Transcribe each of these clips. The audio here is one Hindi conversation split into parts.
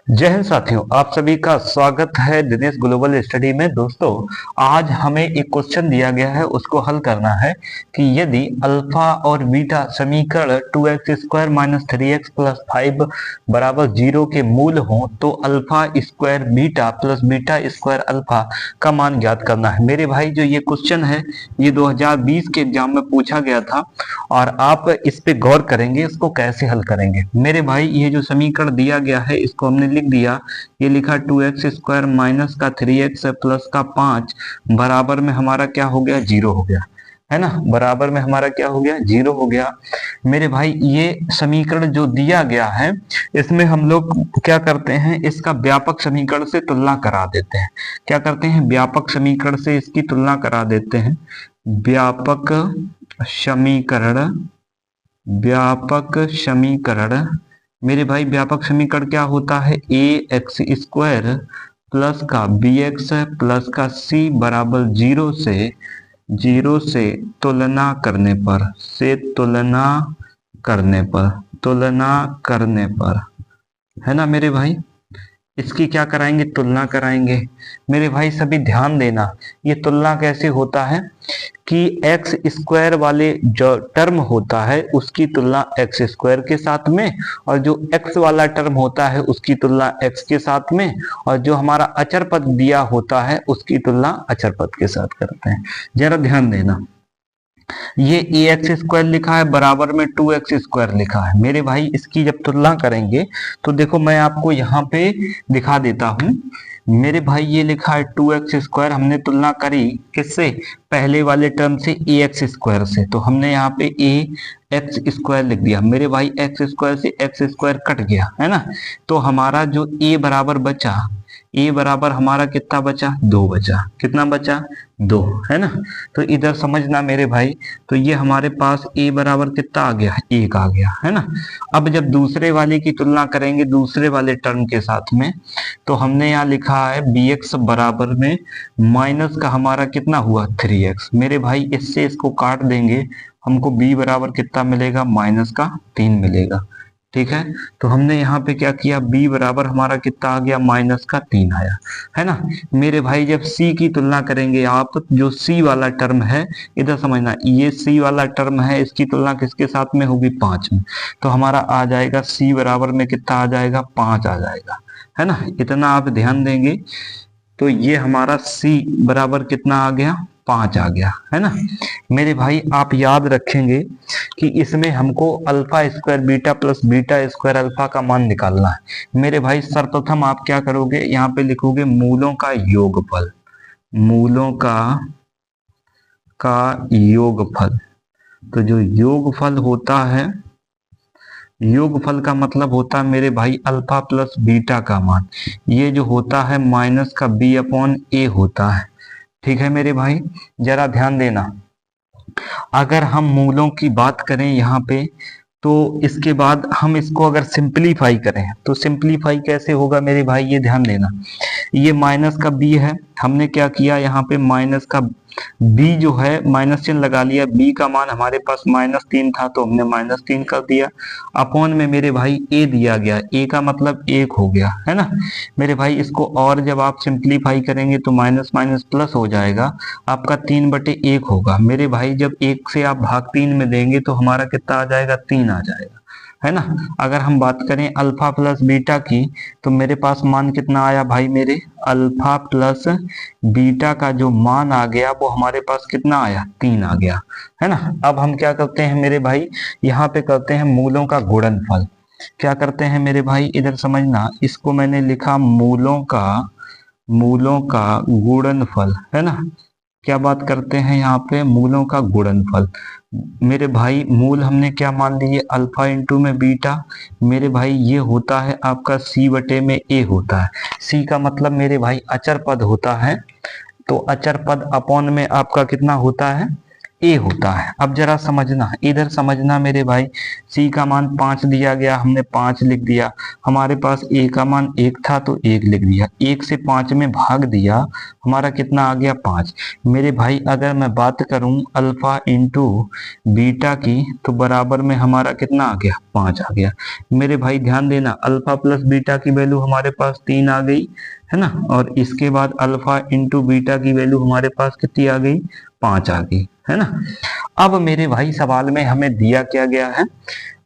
जय हिंद साथियों, आप सभी का स्वागत है दिनेश ग्लोबल स्टडी में। दोस्तों, आज हमें एक क्वेश्चन दिया गया है, उसको हल करना है कि यदि अल्फा और बीटा समीकरण 2x² - 3x + 5 बराबर 0 के मूल हों तो alpha square beta plus beta square alpha का मान ज्ञात करना है। मेरे भाई, जो ये क्वेश्चन है ये 2020 के एग्जाम में पूछा गया था और आप इस पे गौर करेंगे, इसको कैसे हल करेंगे। मेरे भाई, ये जो समीकरण दिया गया है इसको हमने लिख दिया। ये लिखा 2x² माइनस का 3x प्लस का 5 बराबर में हमारा क्या हो गया, 0 हो गया, है ना। बराबर में हमारा क्या हो गया, 0 हो गया। मेरे भाई, ये समीकरण जो दिया गया है इसमें हम लोग क्या करते हैं, इसका व्यापक समीकरण से तुलना करा देते हैं। क्या करते हैं, व्यापक समीकरण से इसकी तुलना करा देते हैं। व्यापक समीकरण, व्यापक समीकरण मेरे भाई, व्यापक समीकरण क्या होता है, ax² प्लस का bx प्लस का c बराबर 0 से तुलना करने पर, तुलना करने पर, है ना मेरे भाई। इसकी क्या कराएंगे, तुलना कराएंगे। मेरे भाई सभी ध्यान देना, ये तुलना कैसे होता है कि x² वाले जो टर्म होता है उसकी तुलना x² के साथ में, और जो x वाला टर्म होता है उसकी तुलना x के साथ में, और जो हमारा अचर पद दिया होता है उसकी तुलना अचर पद के साथ करते हैं। जरा ध्यान देना, ये ax² लिखा है बराबर में 2x² लिखा है। मेरे भाई, इसकी जब तुलना करेंगे तो देखो, मैं आपको यहाँ पे दिखा देता हूँ। मेरे भाई, ये लिखा है 2x², हमने तुलना करी किससे, पहले वाले टर्म से ax² से, तो हमने यहाँ पे ax² लिख दिया। मेरे भाई, x² से x² कट गया, है ना। तो हमारा जो a बराबर बचा, a बराबर हमारा कितना बचा, 2 बचा। कितना बचा, 2, है ना। तो इधर समझना मेरे भाई, तो ये हमारे पास a बराबर कितना आ गया, 1 आ गया, है ना। अब जब दूसरे वाले की तुलना करेंगे दूसरे वाले टर्म के साथ में, तो हमने यहाँ लिखा है bx बराबर में माइनस का हमारा कितना हुआ, 3x। मेरे भाई, इससे इसको काट देंगे, हमको b बराबर कितना मिलेगा, माइनस का 3 मिलेगा। ठीक है, तो हमने यहाँ पे क्या किया, b बराबर हमारा कितना आ गया, माइनस का 3 आया, है ना। मेरे भाई, जब c की तुलना करेंगे आप, जो c वाला टर्म है, इधर समझना, ये c वाला टर्म है, इसकी तुलना किसके साथ में होगी, 5 में। तो हमारा आ जाएगा c बराबर में कितना आ जाएगा, 5 आ जाएगा, है ना। इतना आप ध्यान देंगे तो ये हमारा c बराबर कितना आ गया, 5 आ गया, है ना। मेरे भाई, आप याद रखेंगे कि इसमें हमको अल्फा² बीटा प्लस बीटा² अल्फा का मान निकालना है। मेरे भाई, सर्वप्रथम आप क्या करोगे, यहाँ पे लिखोगे मूलों का योगफल, मूलों का योगफल। तो जो योगफल होता है, योगफल का मतलब होता है मेरे भाई अल्फा प्लस बीटा का मान। ये जो होता है माइनस का b/a होता है। ठीक है मेरे भाई, जरा ध्यान देना। अगर हम मूलों की बात करें यहाँ पे, तो इसके बाद हम इसको अगर सिंपलीफाई करें तो सिंपलीफाई कैसे होगा मेरे भाई, ये ध्यान देना। ये माइनस का b है, हमने क्या किया, यहाँ पे माइनस का b जो है माइनस चिन्ह लगा लिया। b का मान हमारे पास -3 था तो हमने -3 कर दिया। अपॉन में मेरे भाई a दिया गया, a का मतलब 1 हो गया, है ना। मेरे भाई, इसको और जब आप सिंपलीफाई करेंगे तो माइनस माइनस प्लस हो जाएगा, आपका 3/1 होगा। मेरे भाई, जब 1 से आप भाग 3 में देंगे तो हमारा कितना आ जाएगा, 3 आ जाएगा, है ना। अगर हम बात करें अल्फा प्लस बीटा की, तो मेरे पास मान कितना आया भाई, मेरे अल्फा प्लस बीटा का जो मान आ गया वो हमारे पास कितना आया, 3 आ गया, है ना। अब हम क्या करते हैं मेरे भाई, यहाँ पे करते हैं मूलों का गुणनफल। क्या करते हैं मेरे भाई, इधर समझना, इसको मैंने लिखा मूलों का गुणनफल, है ना। क्या बात करते हैं यहाँ पे, मूलों का गुणनफल। मेरे भाई, मूल हमने क्या मान लिए, अल्फा इंटू में बीटा। मेरे भाई, ये होता है आपका c/a होता है। c का मतलब मेरे भाई अचर पद होता है, तो अचर पद अपॉन में आपका कितना होता है, ए होता है। अब जरा समझना, इधर समझना मेरे भाई, सी का मान 5 दिया गया, हमने 5 लिख दिया। हमारे पास ए का मान 1 था तो 1 लिख दिया। 1 से 5 में भाग दिया, हमारा कितना आ गया? 5। मेरे भाई अगर मैं बात करूं अल्फा इंटू बीटा की, तो बराबर में हमारा कितना आ गया? 5 आ गया। मेरे भाई ध्यान देना, अल्फा प्लस बीटा की वैल्यू हमारे पास 3 आ गई, है ना। और इसके बाद अल्फा इंटू बीटा की वैल्यू हमारे पास कितनी आ गई? 5 आ गई, है ना। अब मेरे भाई सवाल में हमें दिया क्या गया है?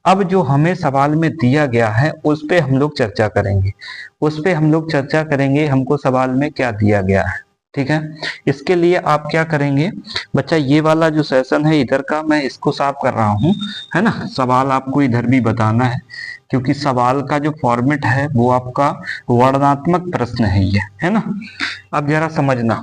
अब जो हमें सवाल में दिया गया है उस पे हम लोग चर्चा करेंगे, उस पे हम लोग चर्चा करेंगे हमको सवाल में क्या दिया गया है। ठीक है, इसके लिए आप क्या करेंगे बच्चा, ये वाला जो सेशन है इधर का मैं इसको साफ कर रहा हूँ, है ना। सवाल आपको इधर भी बताना है, क्योंकि सवाल का जो फॉर्मेट है वो आपका वर्णनात्मक प्रश्न है ये, है ना। अब जरा समझना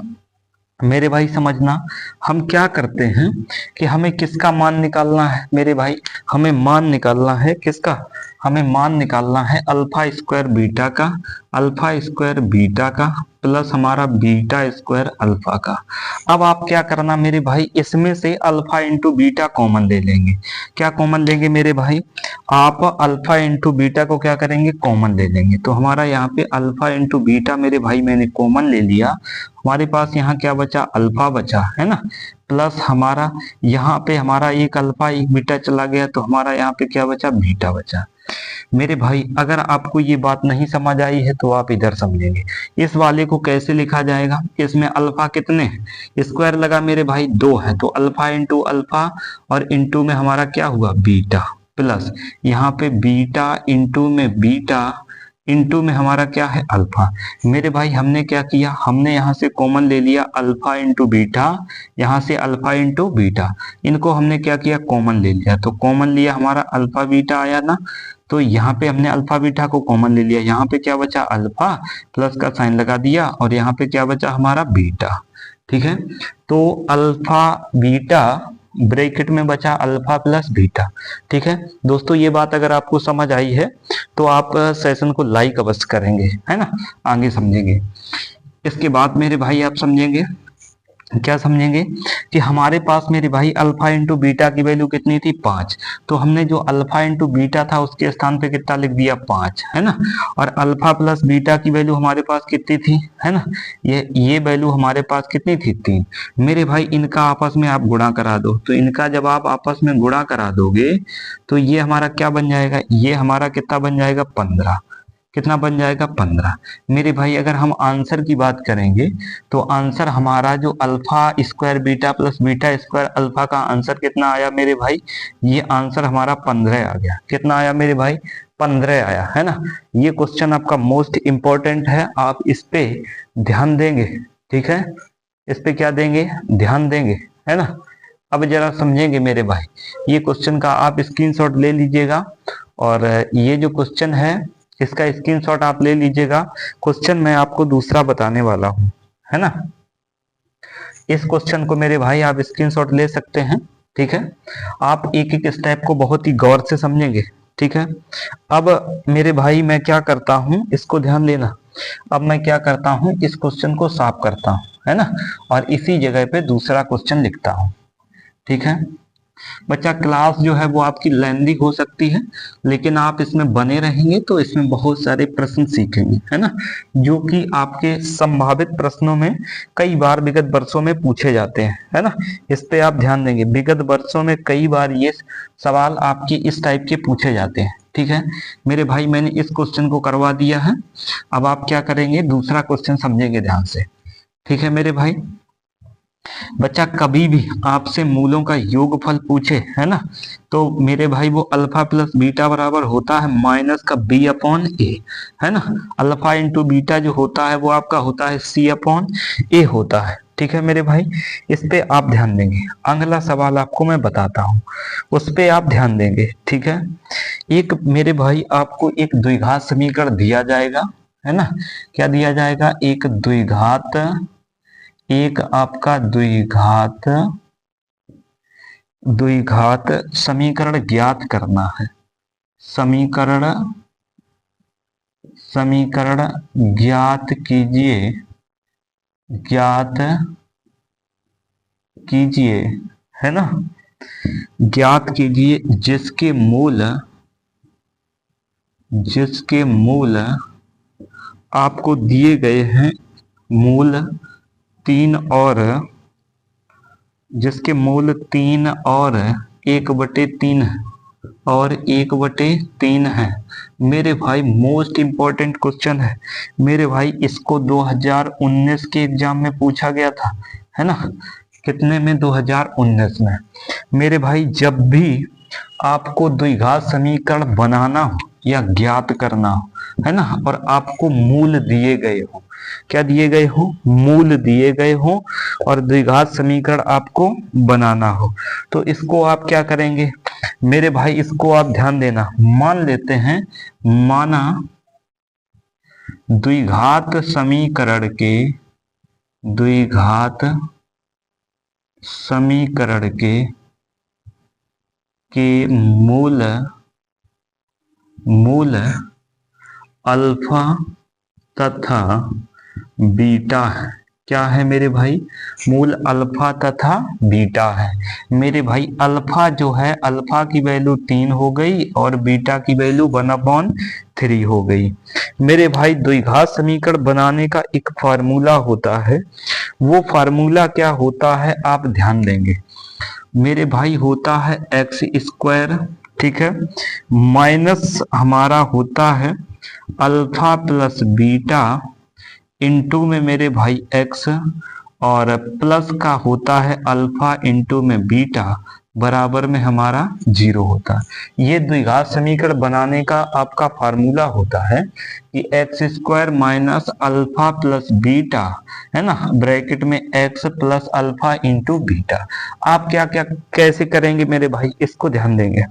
मेरे भाई, समझना हम क्या करते हैं कि हमें किसका मान निकालना है मेरे भाई? हमें मान निकालना है किसका? हमें मान निकालना है अल्फा स्क्वायर बीटा का, अल्फा स्क्वायर बीटा का प्लस हमारा बीटा स्क्वायर अल्फा का। अब आप क्या करना मेरे भाई, इसमें से अल्फा इंटू बीटा कॉमन ले लेंगे। क्या कॉमन लेंगे मेरे भाई? आप अल्फा इंटू बीटा को क्या करेंगे? कॉमन ले लेंगे। तो हमारा यहाँ पे अल्फा इंटू बीटा मेरे भाई मैंने कॉमन ले लिया, हमारे पास यहाँ क्या बचा? अल्फा बचा, है ना। प्लस हमारा यहाँ पे हमारा एक अल्फा एक बीटा चला गया, तो हमारा यहाँ पे क्या बचा? बीटा बचा। मेरे भाई अगर आपको ये बात नहीं समझ आई है तो आप इधर समझेंगे। इस वाले को कैसे लिखा जाएगा? इसमें अल्फा कितने हैं? स्क्वायर लगा मेरे भाई 2 है, तो अल्फा इंटू अल्फा और इंटू में हमारा क्या हुआ? बीटा। प्लस यहाँ पे बीटा इंटू में बीटा इंटू में हमारा क्या है? अल्फा। मेरे भाई हमने क्या किया, हमने यहाँ से कॉमन ले लिया अल्फा इंटू बीटा, यहाँ से अल्फा इंटू बीटा, इनको हमने क्या किया? कॉमन ले लिया। तो कॉमन लिया, हमारा अल्फा बीटा आया ना, तो यहाँ पे हमने अल्फा बीटा को कॉमन ले लिया, यहाँ पे क्या बचा? अल्फा, प्लस का साइन लगा दिया और यहाँ पे क्या बचा? हमारा बीटा। ठीक है, तो अल्फा बीटा ब्रैकेट में बचा अल्फा प्लस बीटा। ठीक है दोस्तों, ये बात अगर आपको समझ आई है तो आप सेशन को लाइक अवश्य करेंगे, है ना, आगे समझेंगे। इसके बाद मेरे भाई आप समझेंगे, क्या समझेंगे कि हमारे पास मेरे भाई अल्फा इंटू बीटा की वैल्यू कितनी थी? 5। तो हमने जो अल्फा इंटू बीटा था उसके स्थान पे कितना लिख दिया? 5, है ना। और अल्फा प्लस बीटा की वैल्यू हमारे पास कितनी थी, है ना, ये वैल्यू हमारे पास कितनी थी? 3। मेरे भाई इनका आपस में आप गुणा करा दो, तो इनका जब आप आपस में गुणा करा दोगे तो ये हमारा क्या बन जाएगा? ये हमारा कितना बन जाएगा? 15। कितना बन जाएगा? 15। मेरे भाई अगर हम आंसर की बात करेंगे तो आंसर हमारा जो alpha square beta plus beta square alpha का आंसर कितना आया मेरे भाई? ये आंसर हमारा 15 आ गया। कितना आया मेरे भाई? 15 आया, है ना। ये क्वेश्चन आपका मोस्ट इंपॉर्टेंट है, आप इस पे ध्यान देंगे। ठीक है, इस पे क्या देंगे? ध्यान देंगे, है ना। अब जरा समझेंगे मेरे भाई, ये क्वेश्चन का आप स्क्रीनशॉट ले लीजिएगा, और ये जो क्वेश्चन है इसका स्क्रीनशॉट आप ले लीजिएगा। क्वेश्चन मैं आपको दूसरा बताने वाला हूं, है ना। इस क्वेश्चन को मेरे भाई आप स्क्रीनशॉट ले सकते हैं। ठीक है, आप एक एक स्टेप को बहुत ही गौर से समझेंगे। ठीक है, अब मेरे भाई मैं क्या करता हूं, इसको ध्यान देना। अब मैं क्या करता हूं, इस क्वेश्चन को साफ करता हूं, है ना, और इसी जगह पे दूसरा क्वेश्चन लिखता हूं। ठीक है बच्चा, क्लास जो है वो आपकी लेंदी हो सकती है, लेकिन आप इसमें बने रहेंगे तो इसमें बहुत सारे प्रश्न सीखेंगे, है ना, जो कि आपके संभावित प्रश्नों में कई बार विगत वर्षों में पूछे जाते हैं, है ना। इस पे आप ध्यान देंगे, विगत वर्षों में कई बार ये सवाल आपके इस टाइप के पूछे जाते हैं। ठीक है मेरे भाई, मैंने इस क्वेश्चन को करवा दिया है। अब आप क्या करेंगे, दूसरा क्वेश्चन समझेंगे ध्यान से। ठीक है मेरे भाई, बच्चा कभी भी आपसे मूलों का योगफल पूछे, है ना, तो मेरे भाई वो अल्फा प्लस बीटा बराबर होता है माइनस का बी अपॉन ए, है ना। अल्फा इंटू बीटा जो होता है वो आपका होता है सी अपॉन ए होता है। ठीक है मेरे भाई, इस पे आप ध्यान देंगे। अगला सवाल आपको मैं बताता हूं, उस पे आप ध्यान देंगे। ठीक है, एक मेरे भाई आपको एक द्विघात समीकरण दिया जाएगा, है ना। क्या दिया जाएगा? एक द्विघात, एक आपका द्विघात द्विघात समीकरण ज्ञात करना है। समीकरण समीकरण ज्ञात कीजिए, ज्ञात कीजिए, है ना, ज्ञात कीजिए जिसके मूल आपको दिए गए हैं, मूल 3 और जिसके मूल 3 और 1/3 और 1/3 है। मेरे भाई मोस्ट इंपॉर्टेंट क्वेश्चन है मेरे भाई, इसको 2019 के एग्जाम में पूछा गया था, है ना, कितने में, 2019 में। मेरे भाई जब भी आपको द्विघात समीकरण बनाना हो या ज्ञात करना हो, है ना, और आपको मूल दिए गए हो, क्या दिए गए हो, मूल दिए गए हो, और द्विघात समीकरण आपको बनाना हो, तो इसको आप क्या करेंगे मेरे भाई, इसको आप ध्यान देना। मान लेते हैं, माना द्विघात समीकरण के मूल अल्फा तथा बीटा है। क्या है मेरे भाई, मूल अल्फा तथा बीटा है। मेरे भाई अल्फा जो है, अल्फा की वैल्यू 3 हो गई और बीटा की वैल्यू 1/3 हो गई। मेरे भाई द्विघात समीकरण बनाने का एक फार्मूला होता है, वो फार्मूला क्या होता है आप ध्यान देंगे मेरे भाई, होता है x², ठीक है, माइनस हमारा होता है अल्फा प्लस बीटा इंटू में मेरे भाई x, और प्लस का होता है अल्फा इंटू में बीटा, बराबर में हमारा 0 होता है। ये द्विघात समीकरण बनाने का आपका फार्मूला होता है कि x² minus alpha plus beta, है ना, ब्रैकेट में x plus alpha into beta. आप क्या क्या कैसे करेंगे मेरे भाई, इसको ध्यान देंगे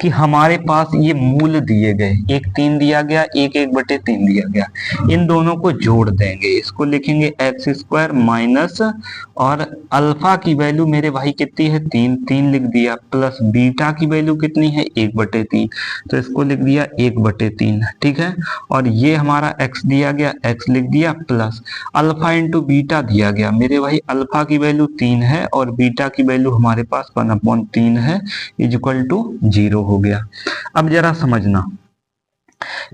कि हमारे पास ये मूल दिए गए, एक 3 दिया गया, एक 1/3 दिया गया, इन दोनों को जोड़ देंगे, इसको लिखेंगे x² माइनस, और अल्फा की वैल्यू मेरे भाई कितनी है, 3 लिख दिया, प्लस बीटा की वैल्यू कितनी है, 1/3, तो इसको लिख दिया 1/3, ठीक है, और ये हमारा x दिया गया, x लिख दिया, प्लस अल्फा इंटू बीटा दिया गया, मेरे भाई अल्फा की वैल्यू 3 है और बीटा की वैल्यू हमारे पास 1/3 है, इक्वल टू 0 हो गया। अब जरा समझना,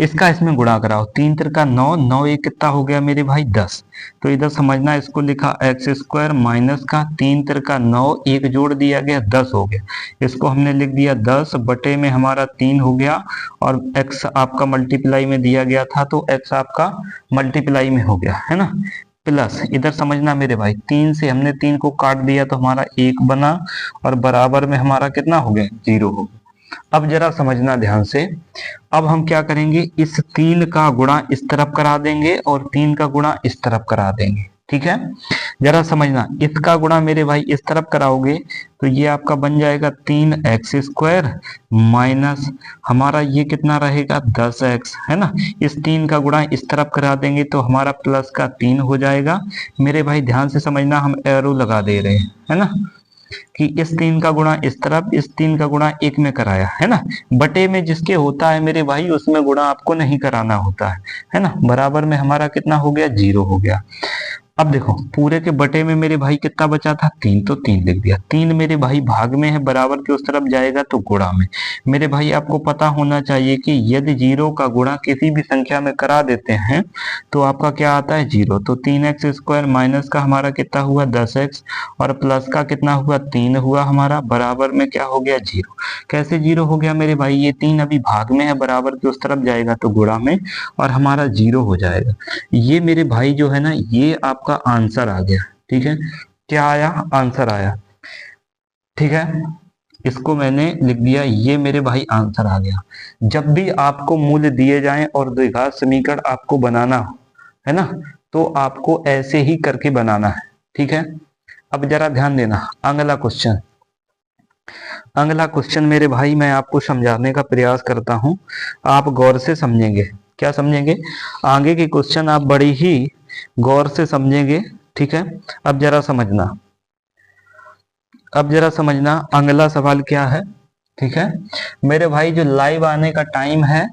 इसका इसमें गुणा कराओ, 3 तिरका 9, 9 एक कितना हो गया मेरे भाई 10, तो इधर समझना, इसको लिखा x² माइनस का 3 तिरका 9, एक जोड़ दिया गया 10 हो गया, इसको हमने लिख दिया 10 बटे में हमारा 3 हो गया, और x आपका मल्टीप्लाई में दिया गया था तो x आपका मल्टीप्लाई में हो गया, है ना, प्लस इधर समझना मेरे भाई, 3 से हमने 3 को काट दिया तो हमारा 1 बना, और बराबर में हमारा कितना हो गया, 0 हो गया। अब जरा समझना ध्यान से, अब हम क्या करेंगे, इस 3 का गुणा इस तरफ करा देंगे और 3 का गुणा इस तरफ करा देंगे, ठीक है, जरा समझना, इसका गुणा मेरे भाई इस तरफ कराओगे तो ये आपका बन जाएगा 3x² माइनस हमारा ये कितना रहेगा 10x, है ना, इस 3 का गुणा इस तरफ करा देंगे तो हमारा प्लस का 3 हो जाएगा। मेरे भाई ध्यान से समझना, हम एरो लगा दे रहे हैं, है ना, कि इस 3 का गुणा इस तरफ, इस 3 का गुणा 1 में कराया, है ना, बटे में जिसके होता है मेरे भाई उसमें गुणा आपको नहीं कराना होता है ना, बराबर में हमारा कितना हो गया, 0 हो गया। अब देखो पूरे के बटे में मेरे भाई कितना बचा था, 3, तो 3 लिख दिया, 3 मेरे भाई भाग में है, बराबर के उस तरफ जाएगा तो गुणा में। मेरे भाई आपको पता होना चाहिए कि यदि 0 का गुणा किसी भी संख्या में करा देते हैं तो आपका क्या आता है, 0, तो 3x² माइनस का हमारा कितना हुआ 10x, और प्लस का कितना हुआ 3 हुआ हमारा, बराबर में क्या हो गया 0। कैसे 0 हो गया मेरे भाई, ये 3 अभी भाग में है, बराबर के उस तरफ जाएगा तो गुणा में, और हमारा 0 हो जाएगा। ये मेरे भाई जो है ना, ये आपका आंसर आ गया, ठीक है, क्या आया, आंसर आया, ठीक है, इसको मैंने लिख दिया, ये मेरे भाई आंसर आ गया। जब भी आपको मूल्य दिए जाएं और द्विघात समीकरण आपको बनाना हो, है ना, तो आपको ऐसे ही करके बनाना है, ठीक है। अब जरा ध्यान देना, अगला क्वेश्चन मेरे भाई मैं आपको समझाने का प्रयास करता हूं, आप गौर से समझेंगे, क्या समझेंगे, आगे के क्वेश्चन आप बड़ी ही गौर से समझेंगे, ठीक है। अब जरा समझना अगला सवाल क्या है, ठीक है। मेरे भाई जो लाइव आने का टाइम है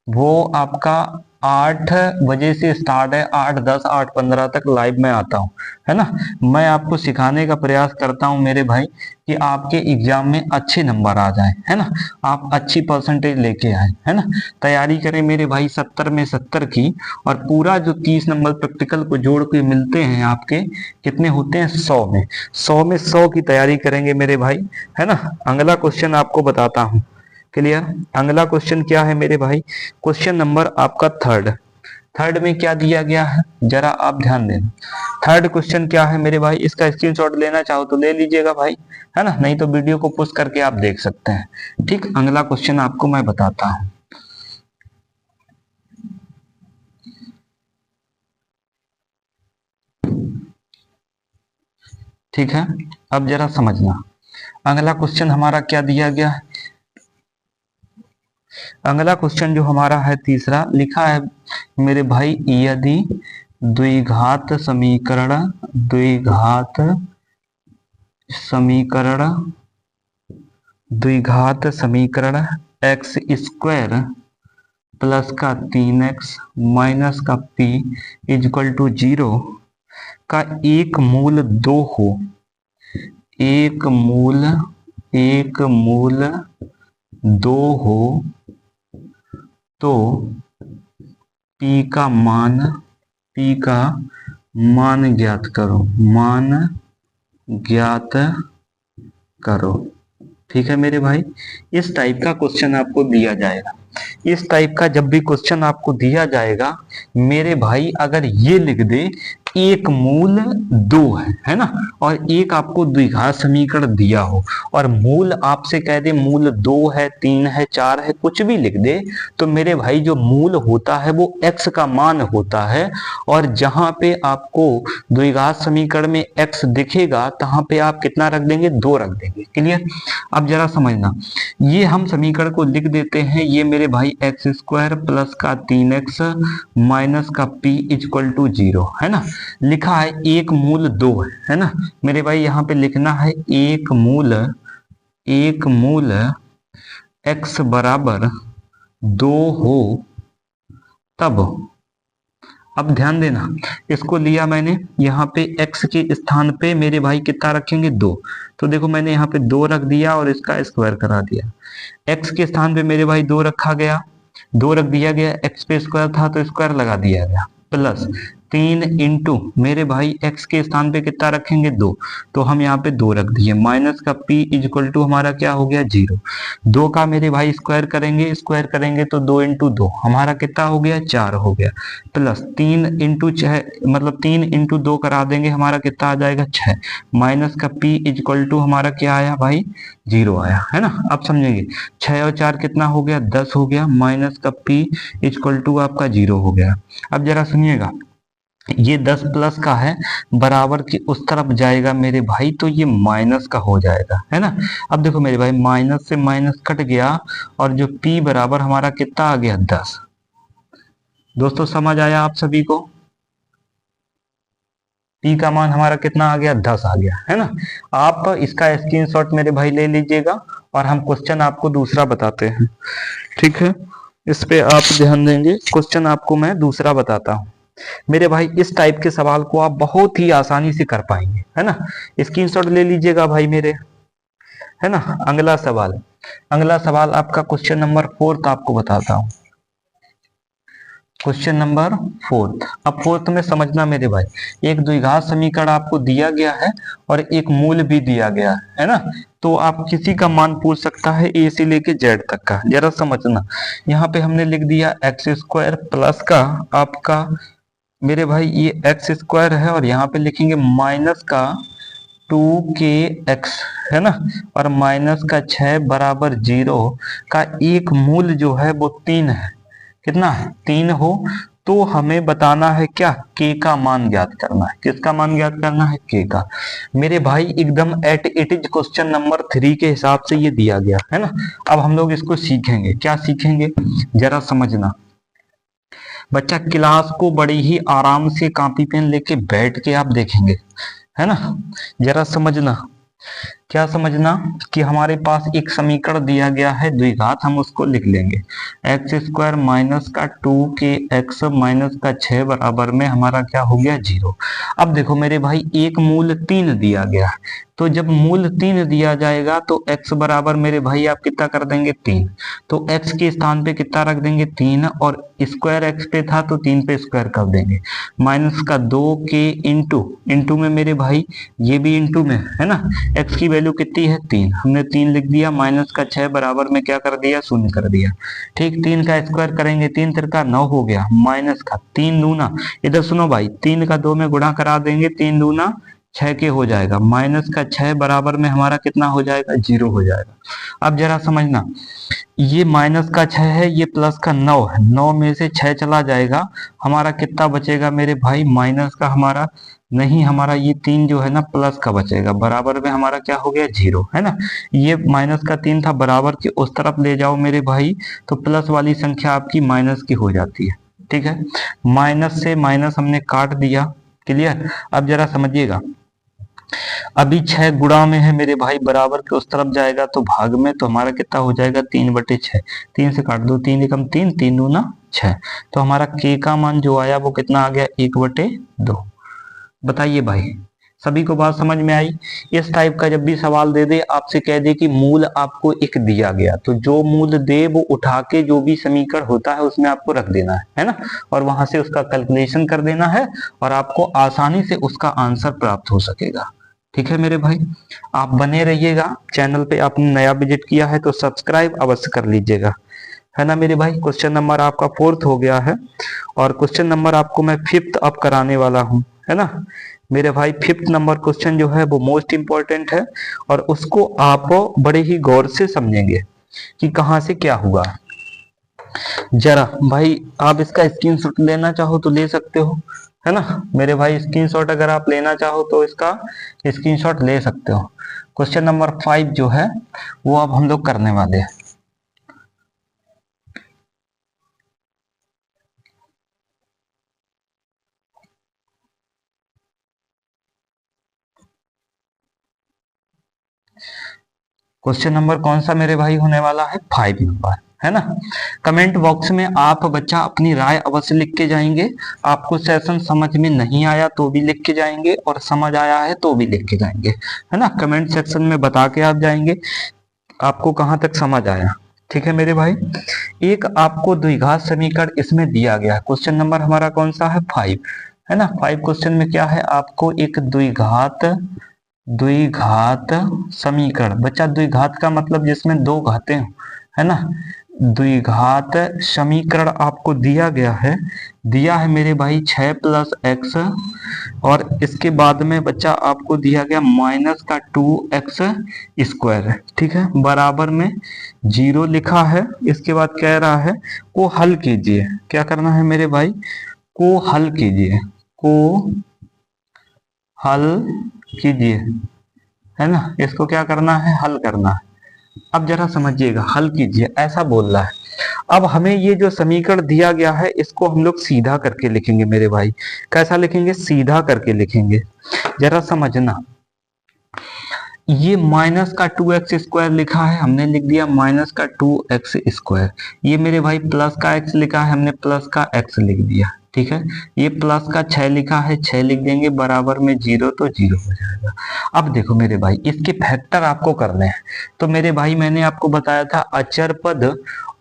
वो आपका 8 बजे से स्टार्ट है, 8:10 8:15 तक लाइव में आता हूँ, है ना। मैं आपको सिखाने का प्रयास करता हूँ मेरे भाई कि आपके एग्जाम में अच्छे नंबर आ जाए, है ना, आप अच्छी परसेंटेज लेके आए, है ना। तैयारी करें मेरे भाई 70 में 70 की, और पूरा जो 30 नंबर प्रैक्टिकल को जोड़ के मिलते हैं आपके कितने होते हैं 100 में, 100 में 100 की तैयारी करेंगे मेरे भाई, है ना। अगला क्वेश्चन आपको बताता हूँ, क्लियर। अगला क्वेश्चन क्या है मेरे भाई, क्वेश्चन नंबर आपका थर्ड। थर्ड में क्या दिया गया है, जरा आप ध्यान देना। थर्ड क्वेश्चन क्या है मेरे भाई, इसका स्क्रीनशॉट लेना चाहो तो ले लीजिएगा भाई, है ना, नहीं तो वीडियो को पुश करके आप देख सकते हैं। ठीक, अगला क्वेश्चन आपको मैं बताता हूं। ठीक है, अब जरा समझना। अगला क्वेश्चन हमारा क्या दिया गया है। अगला क्वेश्चन जो हमारा है तीसरा, लिखा है मेरे भाई, यदि द्विघात समीकरण द्विघात समीकरण द्विघात समीकरण एक्स स्क्वायर प्लस का 3x माइनस का p इजक्वल टू 0 का एक मूल 2 हो, एक मूल 2 हो, तो p का मान ज्ञात करो, मान ज्ञात करो। ठीक है मेरे भाई, इस टाइप का क्वेश्चन आपको दिया जाएगा। इस टाइप का जब भी क्वेश्चन आपको दिया जाएगा मेरे भाई, अगर ये लिख दे एक मूल 2 है ना, और एक आपको द्विघात समीकरण दिया हो, और मूल आपसे कह दे मूल 2 है, 3 है, 4 है, कुछ भी लिख दे, तो मेरे भाई जो मूल होता है वो x का मान होता है, और जहां पे आपको द्विघात समीकरण में x दिखेगा तहां पे आप कितना रख देंगे, 2 रख देंगे। क्लियर। अब जरा समझना, ये हम समीकरण को लिख देते हैं, ये मेरे भाई एक्स स्क्वायर प्लस का 3x माइनस का p इक्वल टू 0, है ना। लिखा है एक मूल 2 है ना मेरे भाई, यहाँ पे लिखना है एक मूल x बराबर 2 हो तब। अब ध्यान देना, इसको लिया मैंने, यहाँ पे x के स्थान पे मेरे भाई कितना रखेंगे, 2। तो देखो मैंने यहाँ पे 2 रख दिया और इसका स्क्वायर करा दिया। x के स्थान पे मेरे भाई 2 रखा गया, 2 रख दिया गया, x पे स्क्वायर था तो स्क्वायर लगा दिया गया, प्लस 3 इंटू मेरे भाई x के स्थान पे कितना रखेंगे, 2, तो हम यहाँ पे 2 रख दिए, माइनस का p इक्वल टू हमारा क्या हो गया, 0। 2 का मेरे भाई स्क्वायर करेंगे तो 2 इंटू 2 हमारा कितना हो गया, 4 हो गया, प्लस 3 इंटू 6 मतलब 3 इंटू 2 करा देंगे, हमारा कितना आ जाएगा, 6, माइनस का p इक्वल टू हमारा क्या आया भाई, 0 आया, है ना। अब समझेंगे, 6 और 4 कितना हो गया, 10 हो गया, माइनस का p इक्वल टू आपका 0 हो गया। अब जरा सुनिएगा, ये 10 प्लस का है, बराबर की उस तरफ जाएगा मेरे भाई, तो ये माइनस का हो जाएगा, है ना। अब देखो मेरे भाई, माइनस से माइनस कट गया, और जो p बराबर हमारा कितना आ गया, 10। दोस्तों समझ आया आप सभी को, p का मान हमारा कितना आ गया, 10 आ गया, है ना। आप इसका स्क्रीनशॉट मेरे भाई ले लीजिएगा, और हम क्वेश्चन आपको दूसरा बताते हैं। ठीक है, इस पे आप ध्यान देंगे, क्वेश्चन आपको मैं दूसरा बताता हूं मेरे भाई। इस टाइप के सवाल को आप बहुत ही आसानी से कर पाएंगे, है ना। स्क्रीनशॉट ले लीजिएगा भाई मेरे, है ना। अगला सवाल आपका क्वेश्चन नंबर 4 आपको बताता हूं। Question number 4। अब 4 में समझना मेरे भाई, एक द्विघात समीकरण आपको दिया गया है और एक मूल भी दिया गया है ना, तो आप किसी का मान पूछ सकता है a से लेके z तक का। जरा समझना, यहाँ पे हमने लिख दिया एक्स स्क्वायर प्लस का आपका मेरे भाई ये एक्स स्क्वायर है, और यहाँ पे लिखेंगे माइनस का 2kx, है ना, और माइनस का 6 बराबर 0 का एक मूल जो है वो 3 है। कितना है, 3 हो, तो हमें बताना है क्या, k का मान ज्ञात करना है। किसका मान ज्ञात करना है, k का। मेरे भाई एकदम at it is question number 3 के हिसाब से ये दिया गया है ना। अब हम लोग इसको सीखेंगे, क्या सीखेंगे, जरा समझना बच्चा। क्लास को बड़ी ही आराम से कॉपी पेन लेके बैठ के आप देखेंगे, है ना, जरा समझना। क्या समझना कि हमारे पास एक समीकरण दिया गया है द्विघात, हम उसको लिख लेंगे एक्स स्क्वायर माइनस का 2 के एक्स माइनस का 6 बराबर में हमारा क्या हो गया 0। अब देखो मेरे भाई एक मूल 3 दिया गया, तो जब मूल 3 दिया जाएगा तो x बराबर मेरे भाई आप कितना कर देंगे 3, तो x के स्थान पे कितना रख देंगे 3, और स्क्वायर x पे था तो 3 पे स्क्वायर कर देंगे, माइनस का 2 के इंटू में मेरे भाई ये भी इंटू में है ना, x की वैल्यू कितनी है 3, हमने 3 लिख दिया, माइनस का 6 बराबर में क्या कर दिया 0 कर दिया। ठीक, 3 का स्क्वायर करेंगे 3 तिरका 9 हो गया, माइनस का 3 दूना, इधर सुनो भाई 3 का 2 में गुणा करा देंगे, 3 दूना 6 के हो जाएगा, माइनस का 6 बराबर में हमारा कितना हो जाएगा 0 हो जाएगा। अब जरा समझना, ये माइनस का 6 है, ये प्लस का 9 है, 9 में से 6 चला जाएगा, हमारा कितना बचेगा मेरे भाई माइनस का, हमारा नहीं, हमारा ये 3 जो है ना प्लस का बचेगा, बराबर में हमारा क्या हो गया 0 है ना। ये माइनस का 3 था, बराबर के उस तरफ ले जाओ मेरे भाई तो प्लस वाली संख्या आपकी माइनस की हो जाती है। ठीक है, माइनस से माइनस हमने काट दिया, क्लियर। अब जरा समझिएगा, अभी 6 गुणा में है मेरे भाई, बराबर के उस तरफ जाएगा तो भाग में, तो हमारा कितना हो जाएगा 3/6, 3 से काट दो, 3 एकम 3, 3 दूना 6, तो हमारा k का मान जो आया वो कितना आ गया 1/2। बताइए भाई सभी को बात समझ में आई। इस टाइप का जब भी सवाल दे दे, आपसे कह दे कि मूल आपको एक दिया गया, तो जो मूल दे वो उठा के जो भी समीकरण होता है उसमें आपको रख देना है ना, और वहां से उसका कैलकुलेशन कर देना है, और आपको आसानी से उसका आंसर प्राप्त हो सकेगा। ठीक है मेरे भाई, आप बने रहिएगा। चैनल पे आपने नया विजिट किया है तो सब्सक्राइब अवश्य कर लीजिएगा, है ना मेरे भाई। क्वेश्चन नंबर आपका 4th हो गया है, और क्वेश्चन नंबर आपको मैं 5th अब कराने वाला हूं, है ना मेरे भाई। 5th नंबर क्वेश्चन जो है वो मोस्ट इंपॉर्टेंट है, और उसको आप बड़े ही गौर से समझेंगे कि कहां से क्या हुआ। जरा भाई आप इसका स्क्रीनशॉट लेना चाहो तो ले सकते हो, है ना मेरे भाई। स्क्रीनशॉट अगर आप लेना चाहो तो इसका स्क्रीनशॉट ले सकते हो। क्वेश्चन नंबर 5 जो है वो अब हम लोग करने वाले हैं। क्वेश्चन नंबर कौन सा मेरे भाई होने वाला है 5 नंबर, है ना। कमेंट बॉक्स में आप बच्चा अपनी राय अवश्य लिख के जाएंगे। आपको सेशन समझ में नहीं आया तो भी लिख के जाएंगे, और समझ आया है तो भी लिख के जाएंगे, है ना। कमेंट सेक्शन में बता के आप जाएंगे आपको कहां तक समझ आया। ठीक है मेरे भाई, एक आपको द्विघात समीकरण इसमें दिया गया है। क्वेश्चन नंबर हमारा कौन सा है 5, है ना। 5 क्वेश्चन में क्या है, आपको एक द्विघात समीकरण, बच्चा द्विघात का मतलब जिसमें दो घातें हो, है ना। द्विघात समीकरण आपको दिया गया है, मेरे भाई 6 + x, और इसके बाद में बच्चा आपको दिया गया माइनस का 2x²। ठीक है, बराबर में 0 लिखा है। इसके बाद कह रहा है को हल कीजिए। क्या करना है मेरे भाई, को हल कीजिए, को हल कीजिए, है ना। इसको क्या करना है, हल करना है। अब जरा समझिएगा, हल कीजिए ऐसा बोल रहा है। अब हमें ये जो समीकरण दिया गया है इसको हम लोग सीधा करके लिखेंगे मेरे भाई। कैसा लिखेंगे, सीधा करके लिखेंगे। जरा समझना, ये माइनस का 2x² लिखा है, हमने लिख दिया माइनस का 2x²। ये मेरे भाई प्लस का x लिखा है, हमने प्लस का x लिख दिया। ठीक है, ये प्लस का 6 लिखा है, 6 लिख देंगे, बराबर में 0 तो 0 हो जाएगा। अब देखो मेरे भाई इसके फैक्टर आपको करने हैं, तो मेरे भाई मैंने आपको बताया था अचर पद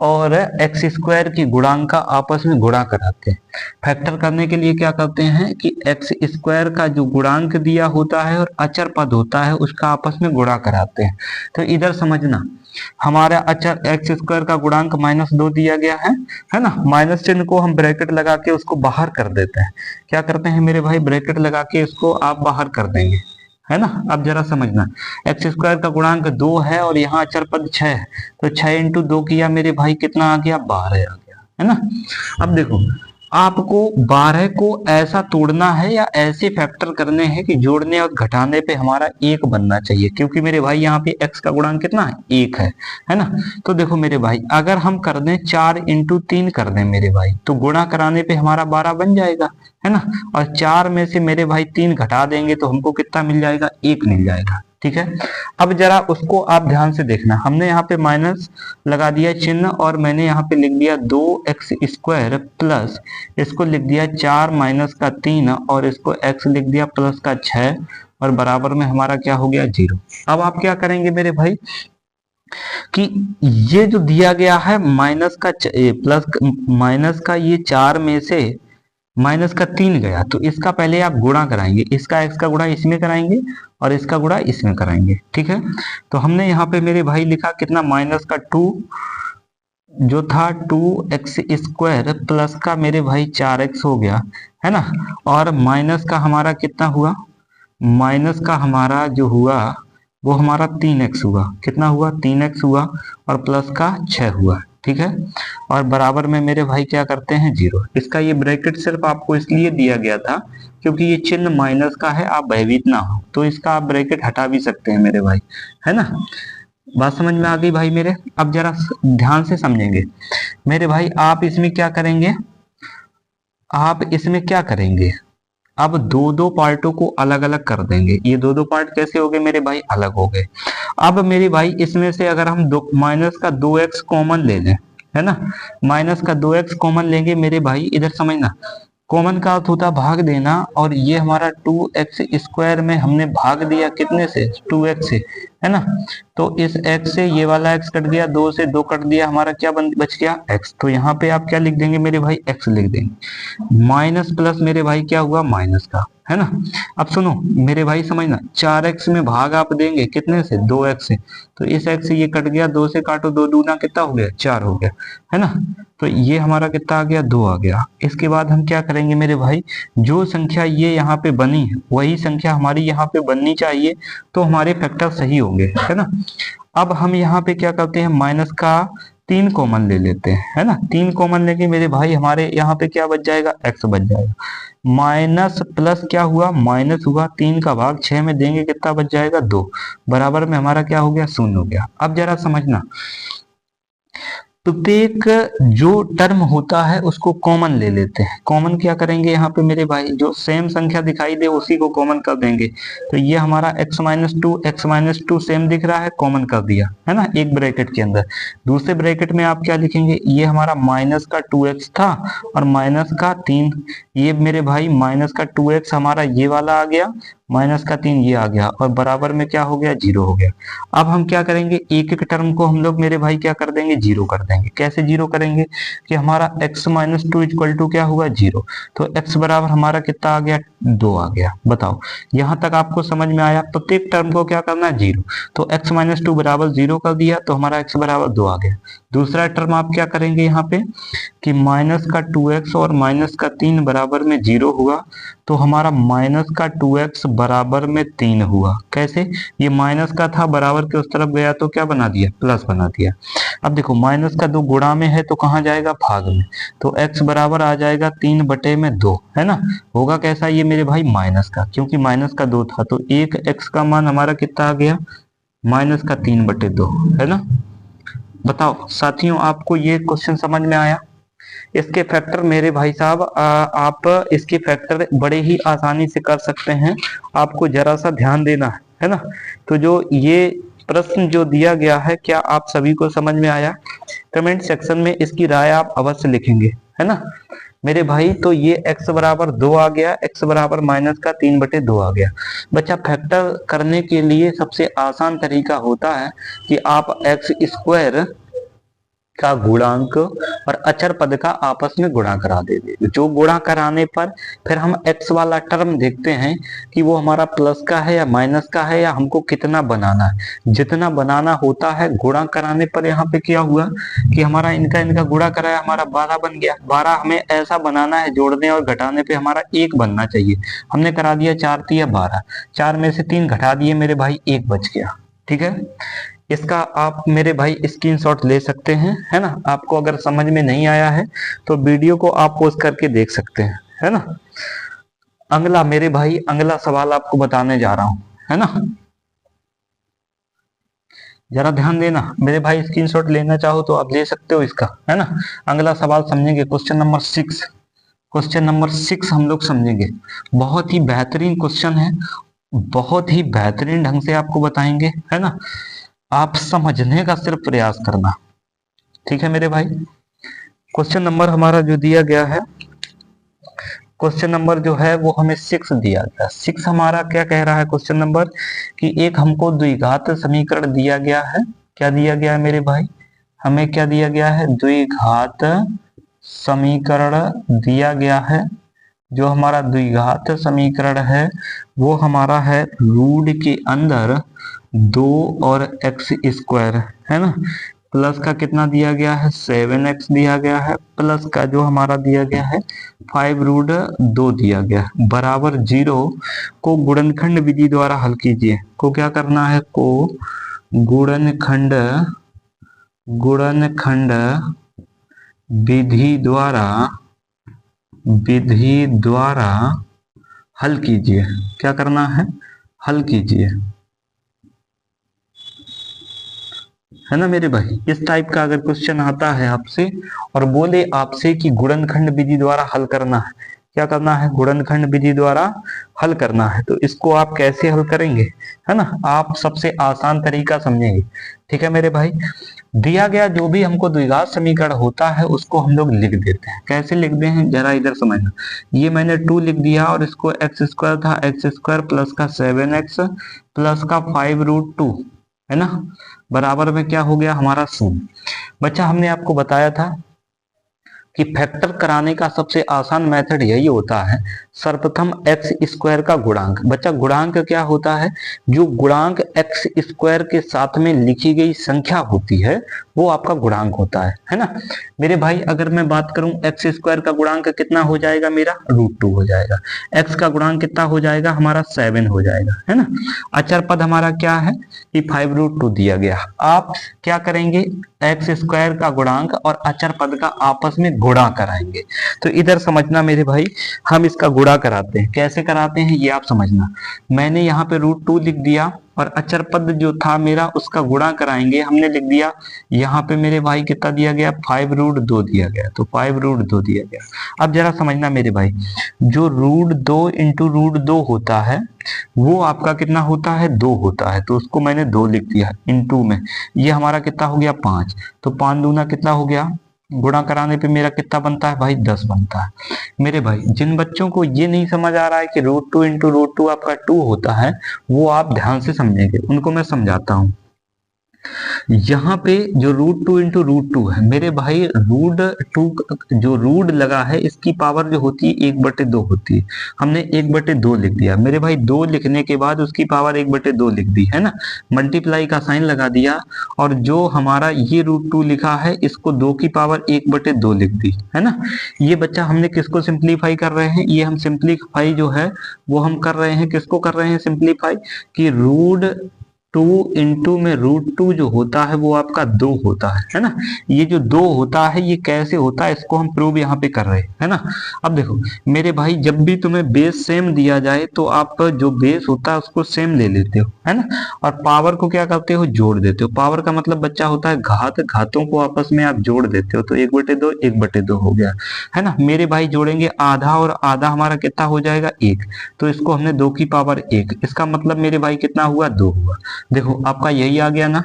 और x² की गुणांक का आपस में गुणा कराते हैं। फैक्टर करने के लिए क्या करते हैं कि x² का जो गुणांक दिया होता है और अचर पद होता है उसका आपस में गुणा कराते हैं। तो इधर समझना, हमारा अचर x² का गुणांक -2 दिया गया है ना। माइनस चिन्ह को हम ब्रैकेट लगा के उसको बाहर कर देते हैं। क्या करते हैं मेरे भाई, ब्रैकेट लगा के उसको आप बाहर कर देंगे, है ना। अब जरा समझना, x² का गुणांक 2 है और यहाँ अचर पद 6 है, तो 6 × 2 किया मेरे भाई कितना आ गया 12 आ गया, है ना। अब देखो आपको 12 को ऐसा तोड़ना है या ऐसे फैक्टर करने हैं कि जोड़ने और घटाने पे हमारा 1 बनना चाहिए, क्योंकि मेरे भाई यहाँ पे x का गुणांक कितना है 1 है ना। तो देखो मेरे भाई अगर हम कर दें 4 × 3 कर दें मेरे भाई, तो गुणा कराने पे हमारा 12 बन जाएगा, है ना। और 4 में से मेरे भाई 3 घटा देंगे तो हमको कितना मिल जाएगा, 1 मिल जाएगा। ठीक है। अब जरा उसको आप ध्यान से देखना, हमने यहाँ पे माइनस लगा दिया चिन्ह और मैंने यहाँ पे लिख दिया 2x² प्लस इसको लिख दिया 4 माइनस का 3 और इसको x लिख दिया प्लस का 6 और बराबर में हमारा क्या हो गया 0। अब आप क्या करेंगे मेरे भाई कि ये जो दिया गया है माइनस का प्लस माइनस का ये 4 में से माइनस का 3 गया तो इसका पहले आप गुणा कराएंगे, इसका x का गुणा इसमें कराएंगे और इसका गुणा इसमें कराएंगे। ठीक है, तो हमने यहाँ पे मेरे भाई लिखा कितना माइनस का 2 जो था 2x² प्लस का मेरे भाई 4x हो गया है ना, और माइनस का हमारा कितना हुआ, माइनस का हमारा जो हुआ वो हमारा 3x हुआ, कितना हुआ 3x हुआ और प्लस का 6 हुआ। ठीक है, और बराबर में मेरे भाई क्या करते हैं 0। इसका ये ब्रैकेट सिर्फ आपको इसलिए दिया गया था क्योंकि ये चिन्ह माइनस का है, आप भयभीत ना हो, तो इसका आप ब्रैकेट हटा भी सकते हैं मेरे भाई, है ना। बात समझ में आ गई भाई मेरे। अब जरा ध्यान से समझेंगे मेरे भाई, आप इसमें क्या करेंगे, आप इसमें क्या करेंगे, अब दो दो पार्टों को अलग अलग कर देंगे। ये दो दो पार्ट कैसे हो गए मेरे भाई, अलग हो गए। अब मेरे भाई इसमें से अगर हम माइनस का 2x कॉमन ले लें, है ना, माइनस का 2x कॉमन लेंगे मेरे भाई, इधर समझना कॉमन का अर्थ होता भाग देना, और ये हमारा 2x² में हमने भाग दिया कितने से, 2x से, है ना। तो इस x से ये वाला x कट गया, 2 से 2 कट दिया, हमारा क्या बच गया x। तो यहाँ पे आप क्या लिख देंगे मेरे भाई, x लिख देंगे। माइनस प्लस मेरे भाई क्या हुआ माइनस का, है ना। अब सुनो मेरे भाई समझना, 4x में भाग आप देंगे कितने से, 2x से, तो इस x से ये कट गया, 2 से काटो, 2 दूना कितना हो गया 4 हो गया, है ना। तो ये हमारा कितना आ गया 2 आ गया। इसके बाद हम क्या करेंगे मेरे भाई, जो संख्या ये यहाँ पे बनी है वही संख्या हमारी यहाँ पे बननी चाहिए, तो हमारे फैक्टर सही होंगे, है ना। अब हम यहाँ पे क्या करते हैं, माइनस का 3 कॉमन ले लेते हैं, है ना। 3 कॉमन लेके मेरे भाई हमारे यहाँ पे क्या बच जाएगा, x बच जाएगा। माइनस प्लस क्या हुआ, माइनस हुआ, 3 का भाग 6 में देंगे कितना बच जाएगा 2, बराबर में हमारा क्या हो गया 0 हो गया। अब जरा समझना, प्रत्येक जो टर्म होता है उसको कॉमन ले लेते हैं। कॉमन क्या करेंगे यहाँ पे मेरे भाई, जो सेम संख्या दिखाई दे उसी को कॉमन कर देंगे। तो ये हमारा x-2 सेम दिख रहा है, कॉमन कर दिया, है ना, एक ब्रैकेट के अंदर। दूसरे ब्रैकेट में आप क्या लिखेंगे, ये हमारा माइनस का 2x था और माइनस का 3, ये मेरे भाई माइनस का 2x हमारा ये वाला आ गया, माइनस का 3 ये आ गया, और बराबर में क्या हो गया 0 हो गया। अब हम क्या करेंगे, एक एक टर्म को हम लोग मेरे भाई क्या कर देंगे 0 कर देंगे। कैसे 0 करेंगे कि हमारा x-2 इक्वल टू क्या हुआ 0, तो x बराबर हमारा कितना आ गया 2 आ गया। बताओ यहां तक आपको समझ में आया। प्रत्येक टर्म को क्या करना है 0, तो x-2 बराबर 0 कर दिया, तो हमारा x बराबर 2 आ गया। दूसरा टर्म आप क्या करेंगे यहाँ पे कि माइनस का 2x और माइनस का 3 बराबर में 0 हुआ, तो हमारा माइनस का 2x बराबर में 3 हुआ। कैसे, ये माइनस का था बराबर के उस तरफ गया तो क्या बना दिया, प्लस बना दिया। अब देखो माइनस का 2 गुणा में है तो कहाँ जाएगा, भाग में, तो x बराबर आ जाएगा 3/2, है ना। होगा कैसा ये मेरे भाई माइनस का, क्योंकि माइनस का 2 था, तो एक x का मान हमारा कितना आ गया, माइनस का 3/2, है ना। बताओ साथियों आपको ये क्वेश्चन समझ में आया। इसके फैक्टर मेरे भाई साहब आप इसके फैक्टर बड़े ही आसानी से कर सकते हैं, आपको जरा सा ध्यान देना है ना। तो जो ये प्रश्न जो दिया गया है, क्या आप सभी को समझ में आया? कमेंट सेक्शन में इसकी राय आप अवश्य लिखेंगे, है ना मेरे भाई। तो ये x बराबर 2 आ गया, x बराबर माइनस का 3/2 आ गया। बच्चा फैक्टर करने के लिए सबसे आसान तरीका होता है कि आप x² का गुणांक और अचर पद का आपस में गुणा करा देते। जो गुणा कराने पर फिर हम x वाला टर्म देखते हैं कि वो हमारा प्लस का है या माइनस का है, या हमको कितना बनाना है। जितना बनाना होता है गुणा कराने पर, यहाँ पे क्या हुआ कि हमारा इनका गुणा कराया, हमारा 12 बन गया। 12 हमें ऐसा बनाना है, जोड़ने और घटाने पे हमारा 1 बनना चाहिए। हमने करा दिया 4 या 12, 4 में से 3 घटा दिए मेरे भाई, 1 बच गया। ठीक है, इसका आप मेरे भाई स्क्रीनशॉट ले सकते हैं, है ना। आपको अगर समझ में नहीं आया है तो वीडियो को आप पॉज करके देख सकते हैं, है ना। अगला मेरे भाई, अगला सवाल आपको बताने जा रहा हूं, है ना। जरा ध्यान देना मेरे भाई, स्क्रीनशॉट लेना चाहो तो आप ले सकते हो इसका, है ना। अगला सवाल समझेंगे, क्वेश्चन नंबर 6। क्वेश्चन नंबर 6 हम लोग समझेंगे, बहुत ही बेहतरीन क्वेश्चन है। बहुत ही बेहतरीन ढंग से आपको बताएंगे, है ना। आप समझने का सिर्फ प्रयास करना, ठीक है मेरे भाई। क्वेश्चन नंबर हमारा जो दिया गया है, क्वेश्चन नंबर जो है वो हमें 6 दिया गया। 6 हमारा क्या कह रहा है क्वेश्चन नंबर, कि एक हमको द्विघात समीकरण दिया गया है। क्या दिया गया है मेरे भाई, हमें क्या दिया गया है, द्विघात समीकरण दिया गया है। जो हमारा द्विघात समीकरण है वो हमारा है रूट के अंदर 2 और एक्स स्क्वायर, है ना, प्लस का कितना दिया गया है 7x दिया गया है, प्लस का जो हमारा दिया गया है 5√2 दिया गया है, बराबर 0 को गुणनखंड विधि द्वारा हल कीजिए। को क्या करना है, को गुणनखंड विधि द्वारा हल कीजिए। क्या करना है, हल कीजिए, है ना मेरे भाई। इस टाइप का अगर क्वेश्चन आता है आपसे और बोले आपसे कि गुणनखंड विधि द्वारा हल करना है, क्या करना है, गुणनखंड विधि द्वारा हल करना है, तो इसको आप कैसे हल करेंगे, है ना, आप सबसे आसान तरीका समझेंगे, ठीक है मेरे भाई। दिया गया जो भी हमको द्विघात समीकरण होता है उसको हम लोग लिख देते हैं। कैसे लिखते हैं जरा इधर समझना। ये मैंने 2 लिख दिया और इसको एक्स स्क्वायर था, एक्स स्क्वायर प्लस का 7x प्लस का 5√2, है ना, बराबर में क्या हो गया हमारा 0। बच्चा हमने आपको बताया था कि फैक्टर कराने का सबसे आसान मेथड यही होता है, सर्वप्रथम एक्स स्क्वायर का गुणांक। बच्चा गुणांक क्या होता है, जो गुणांक एक्स स्क्वायर के साथ में लिखी गई संख्या होती है वो आपका गुणांक होता है ना मेरे भाई। अगर मैं बात करूं एक्स स्क्वायर का गुणांक कितना हो जाएगा मेरा, √2 हो जाएगा। एक्स का गुणांक कितना हो जाएगा हमारा 7 हो जाएगा, है ना। अचर पद हमारा क्या है कि 5√2 दिया गया। आप क्या करेंगे, एक्स स्क्वायर का गुणांक और अचर पद का आपस में गुणा कराएंगे। तो इधर समझना मेरे भाई, हम इसका गुणा कराते हैं। कैसे कराते हैं ये आप समझना। मैंने यहाँ पे √2 लिख दिया और अचर पद जो था मेरा उसका गुणा कराएंगे, हमने लिख दिया यहाँ पे मेरे भाई कितना दिया गया 5√2 दिया गया, तो 5√2 दिया गया। अब जरा समझना मेरे भाई, जो √2 इंटू √2 होता है वो आपका कितना होता है, 2 होता है, तो उसको मैंने 2 लिख दिया इंटू में। ये हमारा कितना हो गया 5, तो 5 दूना कितना हो गया, गुणा कराने पे मेरा कितना बनता है भाई 10 बनता है। मेरे भाई जिन बच्चों को ये नहीं समझ आ रहा है कि √2 इंटू √2 आपका 2 होता है, वो आप ध्यान से समझेंगे, उनको मैं समझाता हूं। यहाँ पे जो √2 इंटू √2 है मेरे भाई, √2 जो रूट लगा है इसकी पावर जो होती है 1/2 होती है। हमने 1/2 लिख दिया मेरे भाई, 2 लिखने के बाद उसकी पावर 1/2 लिख दी, है ना, मल्टीप्लाई का साइन लगा दिया, और जो हमारा ये √2 लिखा है इसको 2 की पावर 1/2 लिख दी, है ना। ये बच्चा हमने किसको सिंप्लीफाई कर रहे हैं, ये हम सिंप्लीफाई जो है वो हम कर रहे हैं, किसको कर रहे हैं सिंप्लीफाई, कि √2 इंटू में √2 जो होता है वो आपका 2 होता है ना। ये जो 2 होता है ये कैसे होता है इसको हम प्रूव यहाँ पे कर रहे हैं, है ना। अब देखो मेरे भाई, जब भी तुम्हें बेस सेम दिया जाए तो आप जो बेस होता है उसको सेम ले लेते हो, है ना, और पावर को क्या करते हो, जोड़ देते हो। पावर का मतलब बच्चा होता है घात, घातों को आपस में आप जोड़ देते हो, तो 1/2 1/2 हो गया, है ना मेरे भाई। जोड़ेंगे आधा और आधा हमारा कितना हो जाएगा 1, तो इसको हमने 2 की पावर 1, इसका मतलब मेरे भाई कितना हुआ 2 हुआ। देखो आपका यही आ गया ना,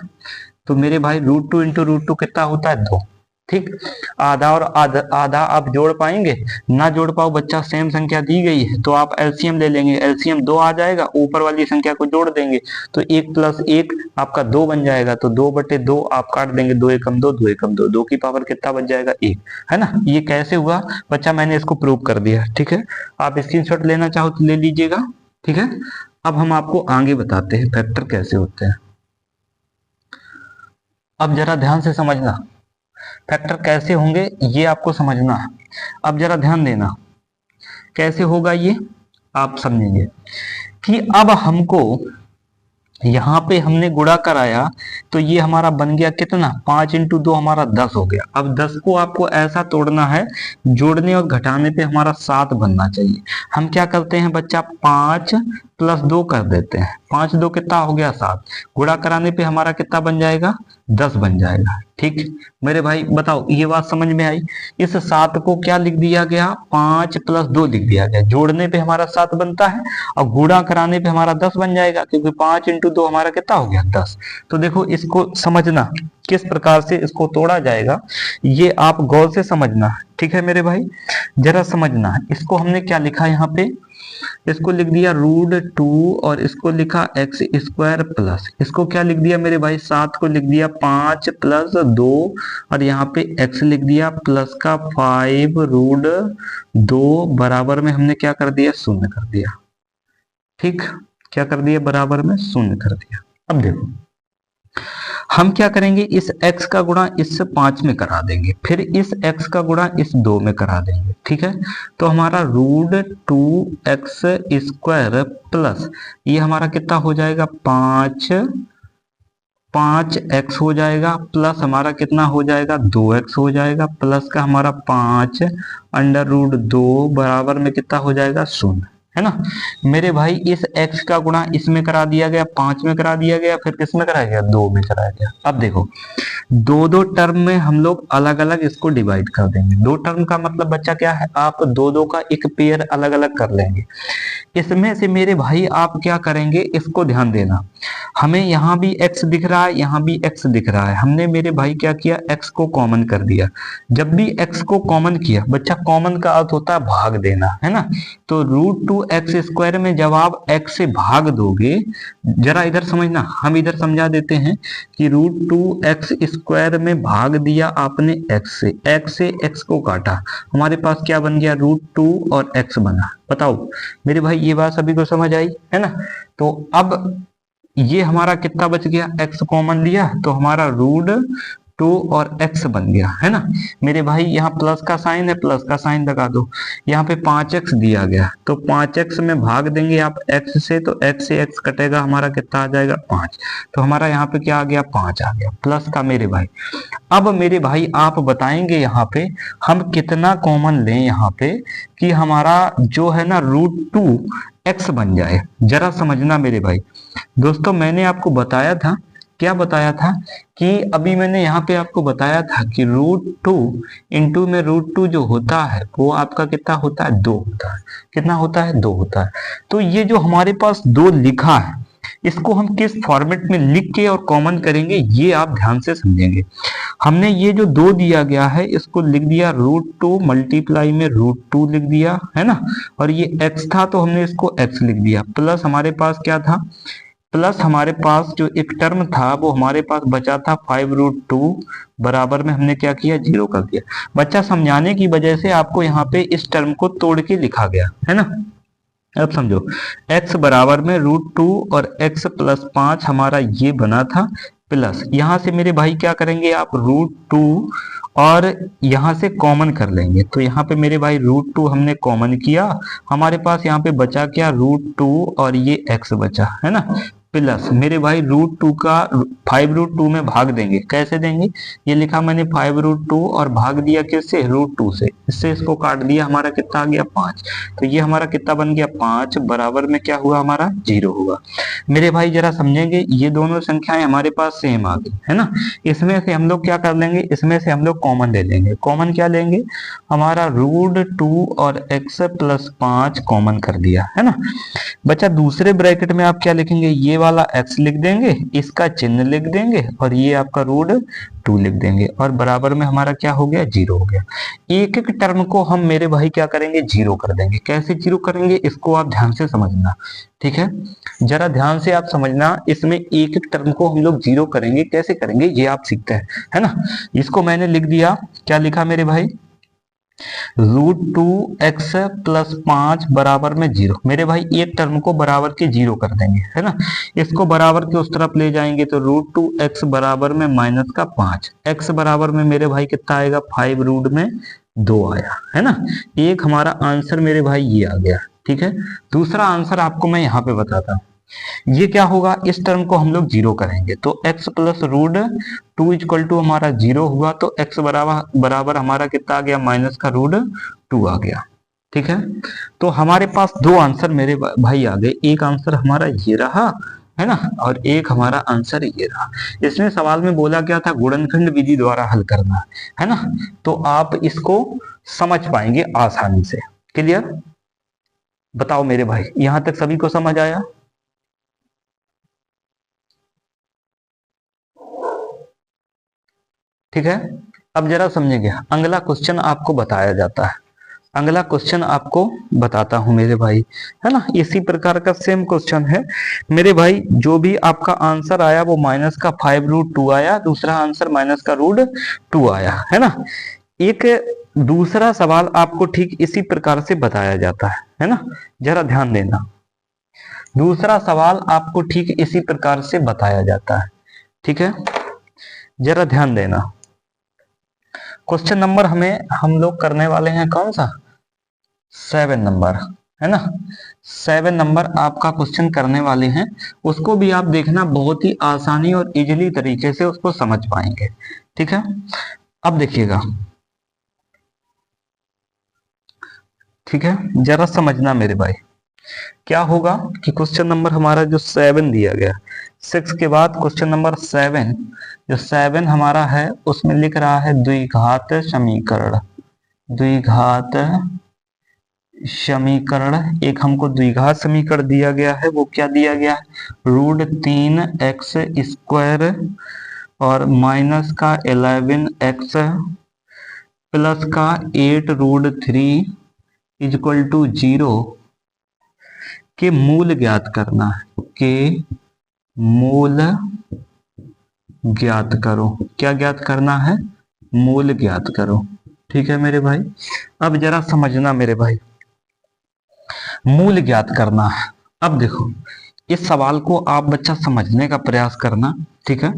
तो मेरे भाई √2 इंटू √2 कितना होता है 2, ठीक। आधा और आधा आप जोड़ पाएंगे ना, जोड़ पाओ बच्चा, सेम संख्या दी गई है तो आप एलसीएम ले लेंगे, एलसीएम 2 आ जाएगा, ऊपर वाली संख्या को जोड़ देंगे तो 1 + 1 आपका 2 बन जाएगा, तो 2/2 आप काट देंगे, 2 एकम 2, 2 एकम 2, 2 की पावर कितना बच जाएगा 1, है ना। ये कैसे हुआ बच्चा, मैंने इसको प्रूव कर दिया, ठीक है। आप स्क्रीनशॉट लेना चाहो तो ले लीजिएगा, ठीक है। अब हम आपको आगे बताते हैं फैक्टर कैसे होते हैं। अब जरा ध्यान से समझना, फैक्टर कैसे होंगे ये आपको समझना है। अब जरा ध्यान देना कैसे होगा ये आप समझेंगे, कि अब हमको यहाँ पे हमने गुणा कराया तो ये हमारा बन गया कितना, 5 इंटू 2 हमारा 10 हो गया। अब 10 को आपको ऐसा तोड़ना है, जोड़ने और घटाने पे हमारा 7 बनना चाहिए। हम क्या करते हैं बच्चा, 5 + 2 कर देते हैं, 5 2 कितना हो गया 7, गुणा कराने पे हमारा कितना बन जाएगा 10 बन जाएगा। ठीक मेरे भाई बताओ ये बात समझ में आई। इस 7 को क्या लिख दिया गया 5 + 2 लिख दिया गया, जोड़ने पे हमारा 7 बनता है और गुणा कराने पे हमारा 10 बन जाएगा, क्योंकि 5 × 2 हमारा कितना हो गया 10। तो देखो इसको समझना किस प्रकार से इसको तोड़ा जाएगा, ये आप गौर से समझना। ठीक है मेरे भाई, जरा समझना। इसको हमने क्या लिखा यहाँ पे, इसको लिख दिया √2 और इसको लिखा x² प्लस, इसको क्या लिख दिया मेरे भाई 7 को लिख दिया 5 + 2 और यहाँ पे x लिख दिया प्लस का 5√2 बराबर में हमने क्या कर दिया 0 कर दिया। ठीक क्या कर दिया बराबर में 0 कर दिया। अब देखो हम क्या करेंगे, इस x का गुणा इस 5 में करा देंगे, फिर इस x का गुणा इस 2 में करा देंगे। ठीक है, तो हमारा √2x² प्लस ये हमारा कितना हो जाएगा 5x हो जाएगा, प्लस हमारा कितना हो जाएगा 2x हो जाएगा, प्लस का हमारा 5√2 बराबर में कितना हो जाएगा 0, है ना मेरे भाई। इस x का गुणा इसमें करा दिया गया, 5 में करा दिया गया, फिर किसमें कराया गया 2 में कराया गया। अब देखो दो टर्म में हम लोग अलग अलग इसको डिवाइड कर देंगे। 2 टर्म का मतलब बच्चा क्या है, आप 2 का एक पेयर अलग अलग कर लेंगे। इसमें से मेरे भाई आप क्या करेंगे, इसको ध्यान देना, हमें यहाँ भी x दिख रहा है, यहाँ भी x दिख रहा है, हमने मेरे भाई क्या किया x को कॉमन कर दिया। जब भी x को कॉमन किया बच्चा, कॉमन का अर्थ होता है भाग देना, है ना। तो √2x² में जब आप x से भाग दोगे, जरा इधर समझना, हम इधर समझा देते हैं कि √2x² में भाग दिया आपने x से x को काटा, हमारे पास क्या बन गया √2 और x बना। बताओ मेरे भाई ये बात सभी को समझ आई, है ना। तो अब ये हमारा कितना बच गया, x कॉमन लिया तो हमारा √2 और x बन गया, है ना मेरे भाई। यहाँ प्लस का साइन है, प्लस का साइन लगा दो। यहाँ पे 5x दिया गया तो 5x में भाग देंगे आप x से, तो x से x कटेगा, हमारा कितना आ जाएगा 5। तो हमारा यहाँ पे क्या आ गया 5 आ गया प्लस का मेरे भाई। अब मेरे भाई आप बताएंगे यहाँ पे हम कितना कॉमन लें यहाँ पे कि हमारा जो है ना √2x बन जाए। जरा समझना मेरे भाई। दोस्तों मैंने आपको बताया था, क्या बताया था कि अभी मैंने यहाँ पे आपको बताया था कि √2 इंटू में √2 जो होता है वो आपका कितना होता है 2 होता है। कितना होता है 2 होता है। तो ये जो हमारे पास 2 लिखा है, इसको हम किस फॉर्मेट में लिख के और कॉमन करेंगे ये आप ध्यान से समझेंगे। हमने ये जो 2 दिया गया है इसको लिख दिया √2 मल्टीप्लाई में √2 लिख दिया, है ना। और ये x था तो हमने इसको x लिख दिया, प्लस हमारे पास क्या था, प्लस हमारे पास जो एक टर्म था वो हमारे पास बचा था 5√2 बराबर में हमने क्या किया 0 कर दिया। बच्चा समझाने की वजह से आपको यहाँ पे इस टर्म को तोड़ के लिखा गया, है ना। अब समझो x बराबर में √2 और x + 5 हमारा ये बना था, प्लस यहाँ से मेरे भाई क्या करेंगे आप √2 और यहाँ से कॉमन कर लेंगे। तो यहाँ पे मेरे भाई √2 हमने कॉमन किया, हमारे पास यहाँ पे बचा क्या √2 और ये x बचा, है ना। प्लस मेरे भाई √2 का 5√2 में भाग देंगे। कैसे देंगे, ये लिखा मैंने 5√2 और भाग दिया किससे √2 से, इससे इसको काट दिया, हमारा कितना आ गया 5। तो ये हमारा कितना बन गया 5 बराबर में क्या हुआ हमारा 0 हुआ। मेरे भाई जरा समझेंगे, ये दोनों संख्याएं हमारे पास सेम आ गई, है ना। इसमें से हम लोग क्या कर लेंगे, इसमें से हम लोग कॉमन ले लेंगे। कॉमन क्या लेंगे, हमारा √2 और x + 5 कॉमन कर दिया, है ना। बच्चा दूसरे ब्रैकेट में आप क्या लिखेंगे, ये वाला x लिख देंगे, इसका चिन्ह लिख देंगे और ये आपका √2 लिख देंगे और बराबर में हमारा क्या हो गया 0 हो गया। एक एक टर्म को हम मेरे भाई क्या करेंगे 0 कर देंगे। कैसे 0 करेंगे इसको आप ध्यान से समझना, ठीक है। जरा ध्यान से आप समझना, इसमें एक एक टर्म को हम लोग 0 करेंगे। कैसे करेंगे ये आप सीखते हैं, है ना। इसको मैंने लिख दिया, क्या लिखा मेरे भाई √2x + 5 बराबर में 0। मेरे भाई एक टर्म को बराबर के 0 कर देंगे, है ना। इसको बराबर के उस तरफ ले जाएंगे तो √2x बराबर में -5, x बराबर में मेरे भाई कितना आएगा 5√2 आया, है ना। एक हमारा आंसर मेरे भाई ये आ गया, ठीक है। दूसरा आंसर आपको मैं यहाँ पे बताता हूँ, ये क्या होगा, इस टर्म को हम लोग 0 करेंगे तो x + √2 = हमारा 0 हुआ, तो x बराबर हमारा कितना आ गया -√2 आ गया, ठीक है। तो हमारे पास 2 आंसर मेरे भाई आ गए। एक आंसर हमारा ये रहा है ना, और एक हमारा आंसर ये रहा। इसमें सवाल में बोला क्या था, गुणनखंड विधि द्वारा हल करना है ना, तो आप इसको समझ पाएंगे आसानी से। क्लियर? बताओ मेरे भाई, यहां तक सभी को समझ आया? ठीक है, अब जरा समझेंगे। अगला क्वेश्चन आपको बताया जाता है, अगला क्वेश्चन आपको बताता हूं मेरे भाई, है ना, इसी प्रकार का सेम क्वेश्चन है मेरे भाई। जो भी आपका आंसर आया वो माइनस का 5√2 आया, दूसरा आंसर माइनस का √2 आया, है ना। एक दूसरा सवाल आपको ठीक इसी प्रकार से बताया जाता है ना, जरा ध्यान देना। दूसरा सवाल आपको ठीक इसी प्रकार से बताया जाता है, ठीक है, जरा ध्यान देना। क्वेश्चन नंबर हम लोग करने वाले हैं कौन सा, 7 नंबर, है ना। 7 नंबर आपका क्वेश्चन करने वाले हैं, उसको भी आप देखना, बहुत ही आसानी और इजीली तरीके से उसको समझ पाएंगे, ठीक है। अब देखिएगा, ठीक है, जरा समझना मेरे भाई। क्या होगा कि क्वेश्चन नंबर हमारा जो 7 दिया गया, 6 के बाद क्वेश्चन नंबर 7, जो 7 हमारा है उसमें लिख रहा है द्विघात समीकरण। द्विघात समीकरण, एक हमको द्विघात समीकरण दिया गया है, वो क्या दिया गया है, √3x² और माइनस का 11x प्लस का 8√3 इक्वल टू 0 के मूल ज्ञात करना है, के मूल ज्ञात करो। क्या ज्ञात करना है, मूल ज्ञात करो, ठीक है मेरे भाई। अब जरा समझना मेरे भाई, मूल ज्ञात करना है। अब देखो, इस सवाल को आप बच्चा समझने का प्रयास करना, ठीक है।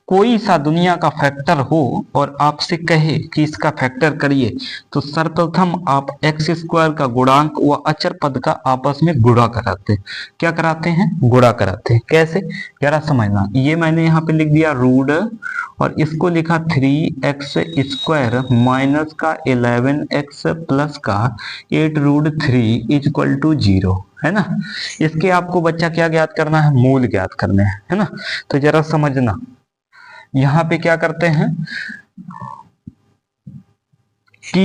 कोई सा दुनिया का फैक्टर हो और आपसे कहे कि इसका फैक्टर करिए, तो सर्वप्रथम आप x² का गुणांक व अचर पद का आपस में गुणा कराते हैं। क्या कराते हैं, गुणा कराते हैं। कैसे, जरा समझना। ये मैंने यहाँ पे लिख दिया रूट, और इसको लिखा 3x² माइनस का 11x प्लस का 8√3 इक्वल टू 0, है ना। इसके आपको बच्चा क्या ज्ञात करना है, मूल ज्ञात करने हैं, है ना। तो जरा समझना, यहां पे क्या करते हैं कि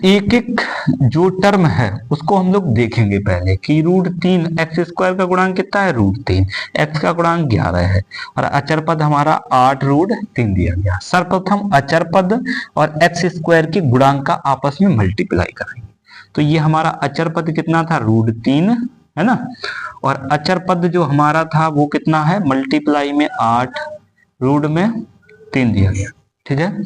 एक एक जो टर्म है उसको हम लोग देखेंगे पहले, कि √3 x² का गुणांक कितना है, √3, x का गुणांक 11 है, और अचर पद हमारा 8√3 दिया गया। सर्वप्रथम अचर पद और x² के गुणांक का आपस में मल्टीप्लाई करेंगे। तो ये हमारा अचर पद कितना था, √3, है ना, और अचर पद जो हमारा था वो कितना है, मल्टीप्लाई में 8, रूट में 3 दिया गया, ठीक है।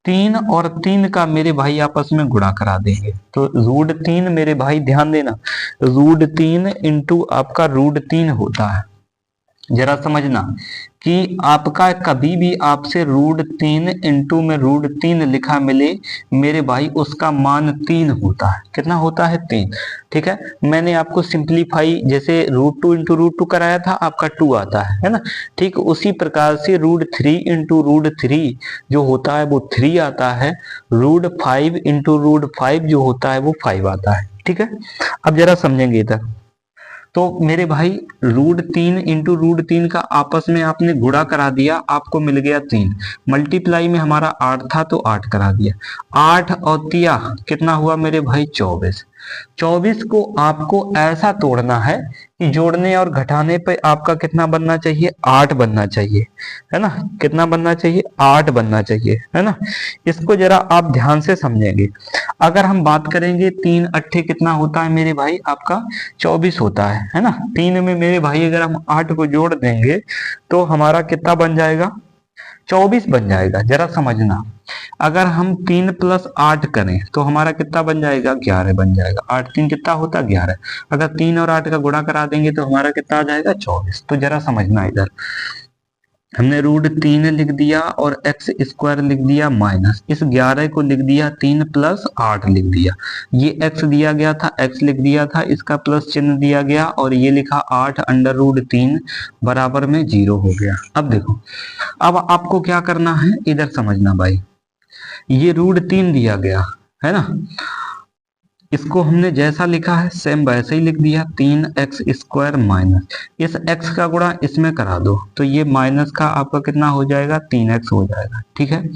3 और 3 का मेरे भाई आपस में गुणा करा देंगे, तो √3 मेरे भाई ध्यान देना, √3 इंटू आपका √3 होता है। जरा समझना कि आपका कभी भी आपसे √3 इंटू में √3 लिखा मिले मेरे भाई, उसका मान 3 होता है। कितना होता है, 3, ठीक है। मैंने आपको सिंप्लीफाई जैसे √2 इंटू √2 कराया था, आपका 2 आता है ना। ठीक उसी प्रकार से √3 इंटू √3 जो होता है वो 3 आता है, √5 इंटू √5 जो होता है वो 5 आता है, ठीक है। अब जरा समझेंगे इधर, तो मेरे भाई √3 इंटू √3 का आपस में आपने गुणा करा दिया, आपको मिल गया 3, मल्टीप्लाई में हमारा 8 था तो 8 करा दिया, 8 और 3 कितना हुआ मेरे भाई, 24। 24 को आपको ऐसा तोड़ना है कि जोड़ने और घटाने पे आपका कितना बनना चाहिए, 8 बनना चाहिए, है ना। कितना बनना चाहिए, 8 बनना चाहिए, है ना। इसको जरा आप ध्यान से समझेंगे। अगर हम बात करेंगे 3 अट्ठे कितना होता है मेरे भाई, आपका 24 होता है ना। 3 में मेरे भाई अगर हम 8 को जोड़ देंगे तो हमारा कितना बन जाएगा, 24 बन जाएगा। जरा समझना, अगर हम 3 + 8 करें तो हमारा कितना बन जाएगा, 11 बन जाएगा। 8 3 कितना होता है, 11। अगर 3 और 8 का गुणा करा देंगे तो हमारा कितना आ जाएगा, 24। तो जरा समझना, इधर हमने √3 लिख दिया और x² लिख दिया माइनस, इस 11 को लिख दिया 3 + 8 लिख दिया, ये x दिया गया था, x लिख दिया था, इसका प्लस चिन्ह दिया गया, और ये लिखा 8 अंडर √3 बराबर में 0 हो गया। अब देखो, अब आपको क्या करना है, इधर समझना भाई, ये √3 दिया गया है ना, इसको हमने जैसा लिखा है सेम वैसे ही लिख दिया, 3x² माइनस इस x का गुणा इसमें करा दो तो ये माइनस का आपका कितना हो जाएगा, 3x हो जाएगा। ठीक है,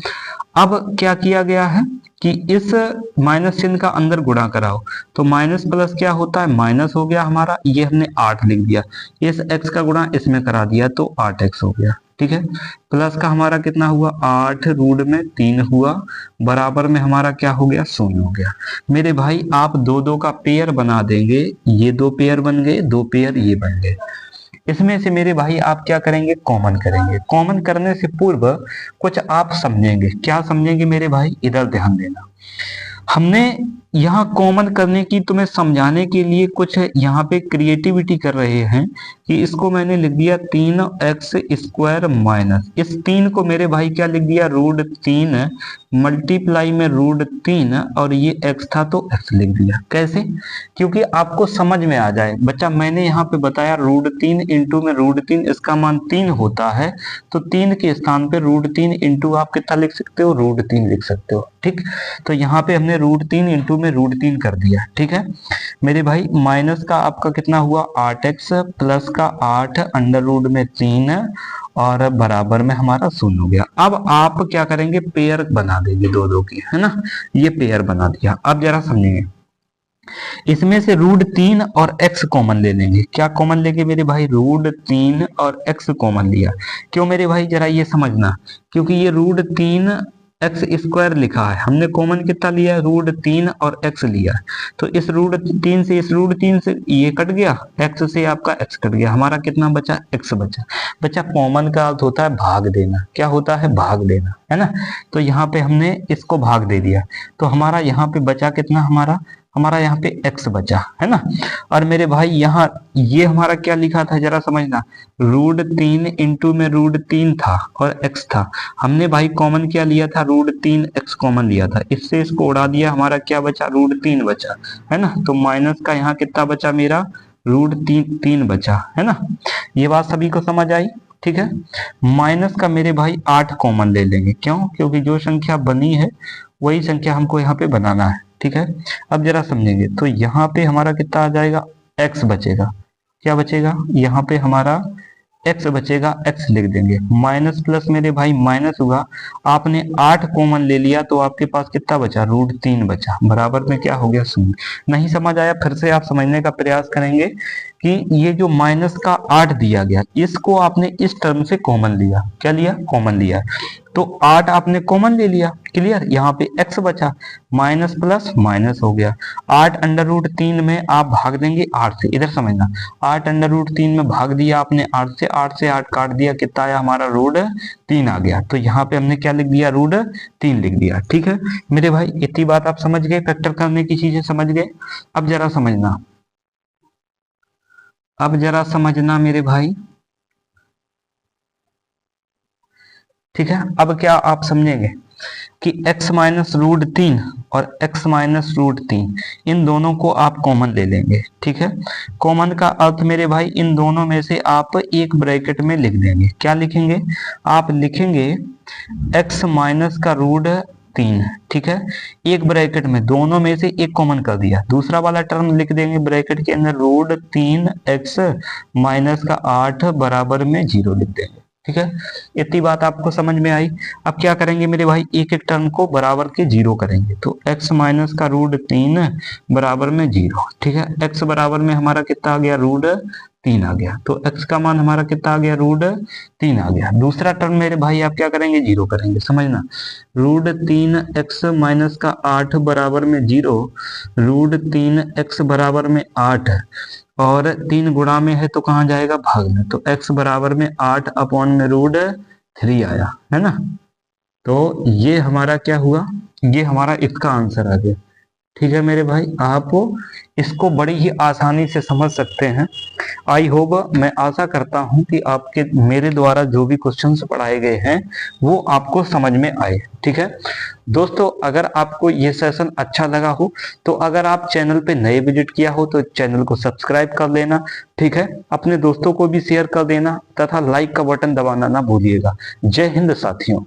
अब क्या किया गया है कि इस माइनस चिन्ह का अंदर गुणा कराओ तो माइनस प्लस क्या होता है, माइनस हो गया हमारा, ये हमने 8 लिख दिया, इस x का गुणा इसमें करा दिया तो 8x हो गया। ठीक है, प्लस का हमारा कितना हुआ, 8 रूट में 3 हुआ, बराबर में हमारा क्या हो गया, 0 हो गया। मेरे भाई आप दो दो का पेयर बना देंगे, ये 2 पेयर बन गए, 2 पेयर ये बन गए। इसमें से मेरे भाई आप क्या करेंगे, कॉमन करेंगे। कॉमन करने से पूर्व कुछ आप समझेंगे, क्या समझेंगे मेरे भाई, इधर ध्यान देना। हमने यहाँ कॉमन करने की तुम्हें समझाने के लिए कुछ यहाँ पे क्रिएटिविटी कर रहे हैं कि इसको मैंने लिख दिया 3x² माइनस इस 3 को मेरे भाई क्या लिख दिया, √3 मल्टीप्लाई में √3 और ये x था तो x लिख दिया। कैसे, क्योंकि आपको समझ में आ जाए। बच्चा मैंने यहाँ पे बताया √3 इंटू में √3 इसका मान 3 होता है, तो 3 के स्थान पे √3 इंटू आप कितना लिख सकते हो, √3 लिख सकते हो। ठीक, तो यहाँ पे हमने √3 इंटू में √3 कर दिया। ठीक है मेरे भाई, माइनस का आपका कितना हुआ 8x प्लस का 8 अंडर रूट में 3 और बराबर में हमारा 0 हो गया। अब आप क्या करेंगे, पेयर बना देंगे दो दो की, है ना, ये पेयर बना दिया। अब जरा समझेंगे, इसमें से √3 और x कॉमन ले लेंगे। क्या कॉमन लेंगे मेरे भाई, √3 और x कॉमन लिया। क्यों मेरे भाई, जरा ये समझना, क्योंकि ये √3x² लिखा है, हमने कॉमन कितना लिया है, √3 और x लिया है। तो इस √3 से इस √3 से ये कट गया, x से आपका x कट गया, हमारा कितना बचा, x बचा। बच्चा कॉमन का अर्थ होता है भाग देना। क्या होता है, भाग देना, है ना। तो यहाँ पे हमने इसको भाग दे दिया, तो हमारा यहाँ पे बचा कितना, हमारा यहाँ पे x बचा, है ना। और मेरे भाई यहाँ ये हमारा क्या लिखा था, जरा समझना, √3 इंटू में √3 था और x था, हमने भाई कॉमन क्या लिया था, √3x कॉमन लिया था, इससे इसको उड़ा दिया, हमारा क्या बचा, √3 बचा, है ना। तो माइनस का यहाँ कितना बचा मेरा, √3 बचा, है ना। ये बात सभी को समझ आई। ठीक है, माइनस का मेरे भाई 8 कॉमन ले लेंगे। क्यों, क्योंकि जो संख्या बनी है वही संख्या हमको यहाँ पे बनाना है। ठीक है, अब जरा समझेंगे, तो यहाँ पे हमारा कितना आ जाएगा, x बचेगा। क्या बचेगा, यहाँ पे हमारा x बचेगा, x लिख देंगे। माइनस प्लस मेरे भाई माइनस हुआ, आपने 8 कॉमन ले लिया तो आपके पास कितना बचा, √3 बचा, बराबर में क्या हो गया, 0। नहीं समझ आया, फिर से आप समझने का प्रयास करेंगे कि ये जो माइनस का 8 दिया गया, इसको आपने इस टर्म से कॉमन लिया। क्या लिया, कॉमन लिया, तो 8 आपने कॉमन ले लिया। क्लियर, यहाँ पे x बचा, माइनस प्लस माइनस हो गया, 8 अंडर रूट 3 में आप भाग देंगे 8 से। इधर समझना, 8 अंडर रूट 3 में भाग दिया आपने 8 से, 8 से 8 काट दिया, कितना आया हमारा, √3 आ गया। तो यहाँ पे हमने क्या लिख दिया, √3 लिख दिया। ठीक है मेरे भाई, इतनी बात आप समझ गए, फैक्टर करने की चीजें समझ गए। अब जरा समझना, अब जरा समझना मेरे भाई। ठीक है, अब क्या आप समझेंगे कि x माइनस √3 और x माइनस √3 इन दोनों को आप कॉमन ले लेंगे। ठीक है, कॉमन का अर्थ मेरे भाई, इन दोनों में से आप एक ब्रैकेट में लिख देंगे। क्या लिखेंगे, आप लिखेंगे x माइनस का √3। ठीक है, एक ब्रैकेट में दोनों में से एक कॉमन कर दिया, दूसरा वाला टर्म लिख देंगे ब्रैकेट के अंदर, √3x माइनस का 8 बराबर में 0 लिख देंगे। ठीक है, इतनी बात आपको समझ में आई। अब क्या करेंगे मेरे भाई, एक एक टर्म को बराबर के 0 करेंगे, तो x माइनस का √3 बराबर में 0। ठीक है, x बराबर में हमारा कितना आ गया, √3 आ गया, तो x का मान हमारा कितना आ गया, √3 आ गया। दूसरा टर्म मेरे भाई आप क्या करेंगे, 0 करेंगे। समझना, √3x माइनस का 8 बराबर में 0, √3x बराबर में 8 और 3 गुणा में है तो कहाँ जाएगा, भाग में, तो x बराबर में 8 अपॉन में √3 आया, है ना। तो ये हमारा क्या हुआ, ये हमारा इसका आंसर आ गया। ठीक है मेरे भाई, आप इसको बड़ी ही आसानी से समझ सकते हैं। आई होप, मैं आशा करता हूं कि आपके मेरे द्वारा जो भी क्वेश्चंस पढ़ाए गए हैं वो आपको समझ में आए। ठीक है दोस्तों, अगर आपको ये सेशन अच्छा लगा हो तो अगर आप चैनल पे नए विजिट किया हो तो चैनल को सब्सक्राइब कर लेना। ठीक है, अपने दोस्तों को भी शेयर कर देना तथा लाइक का बटन दबाना ना भूलिएगा। जय हिंद साथियों।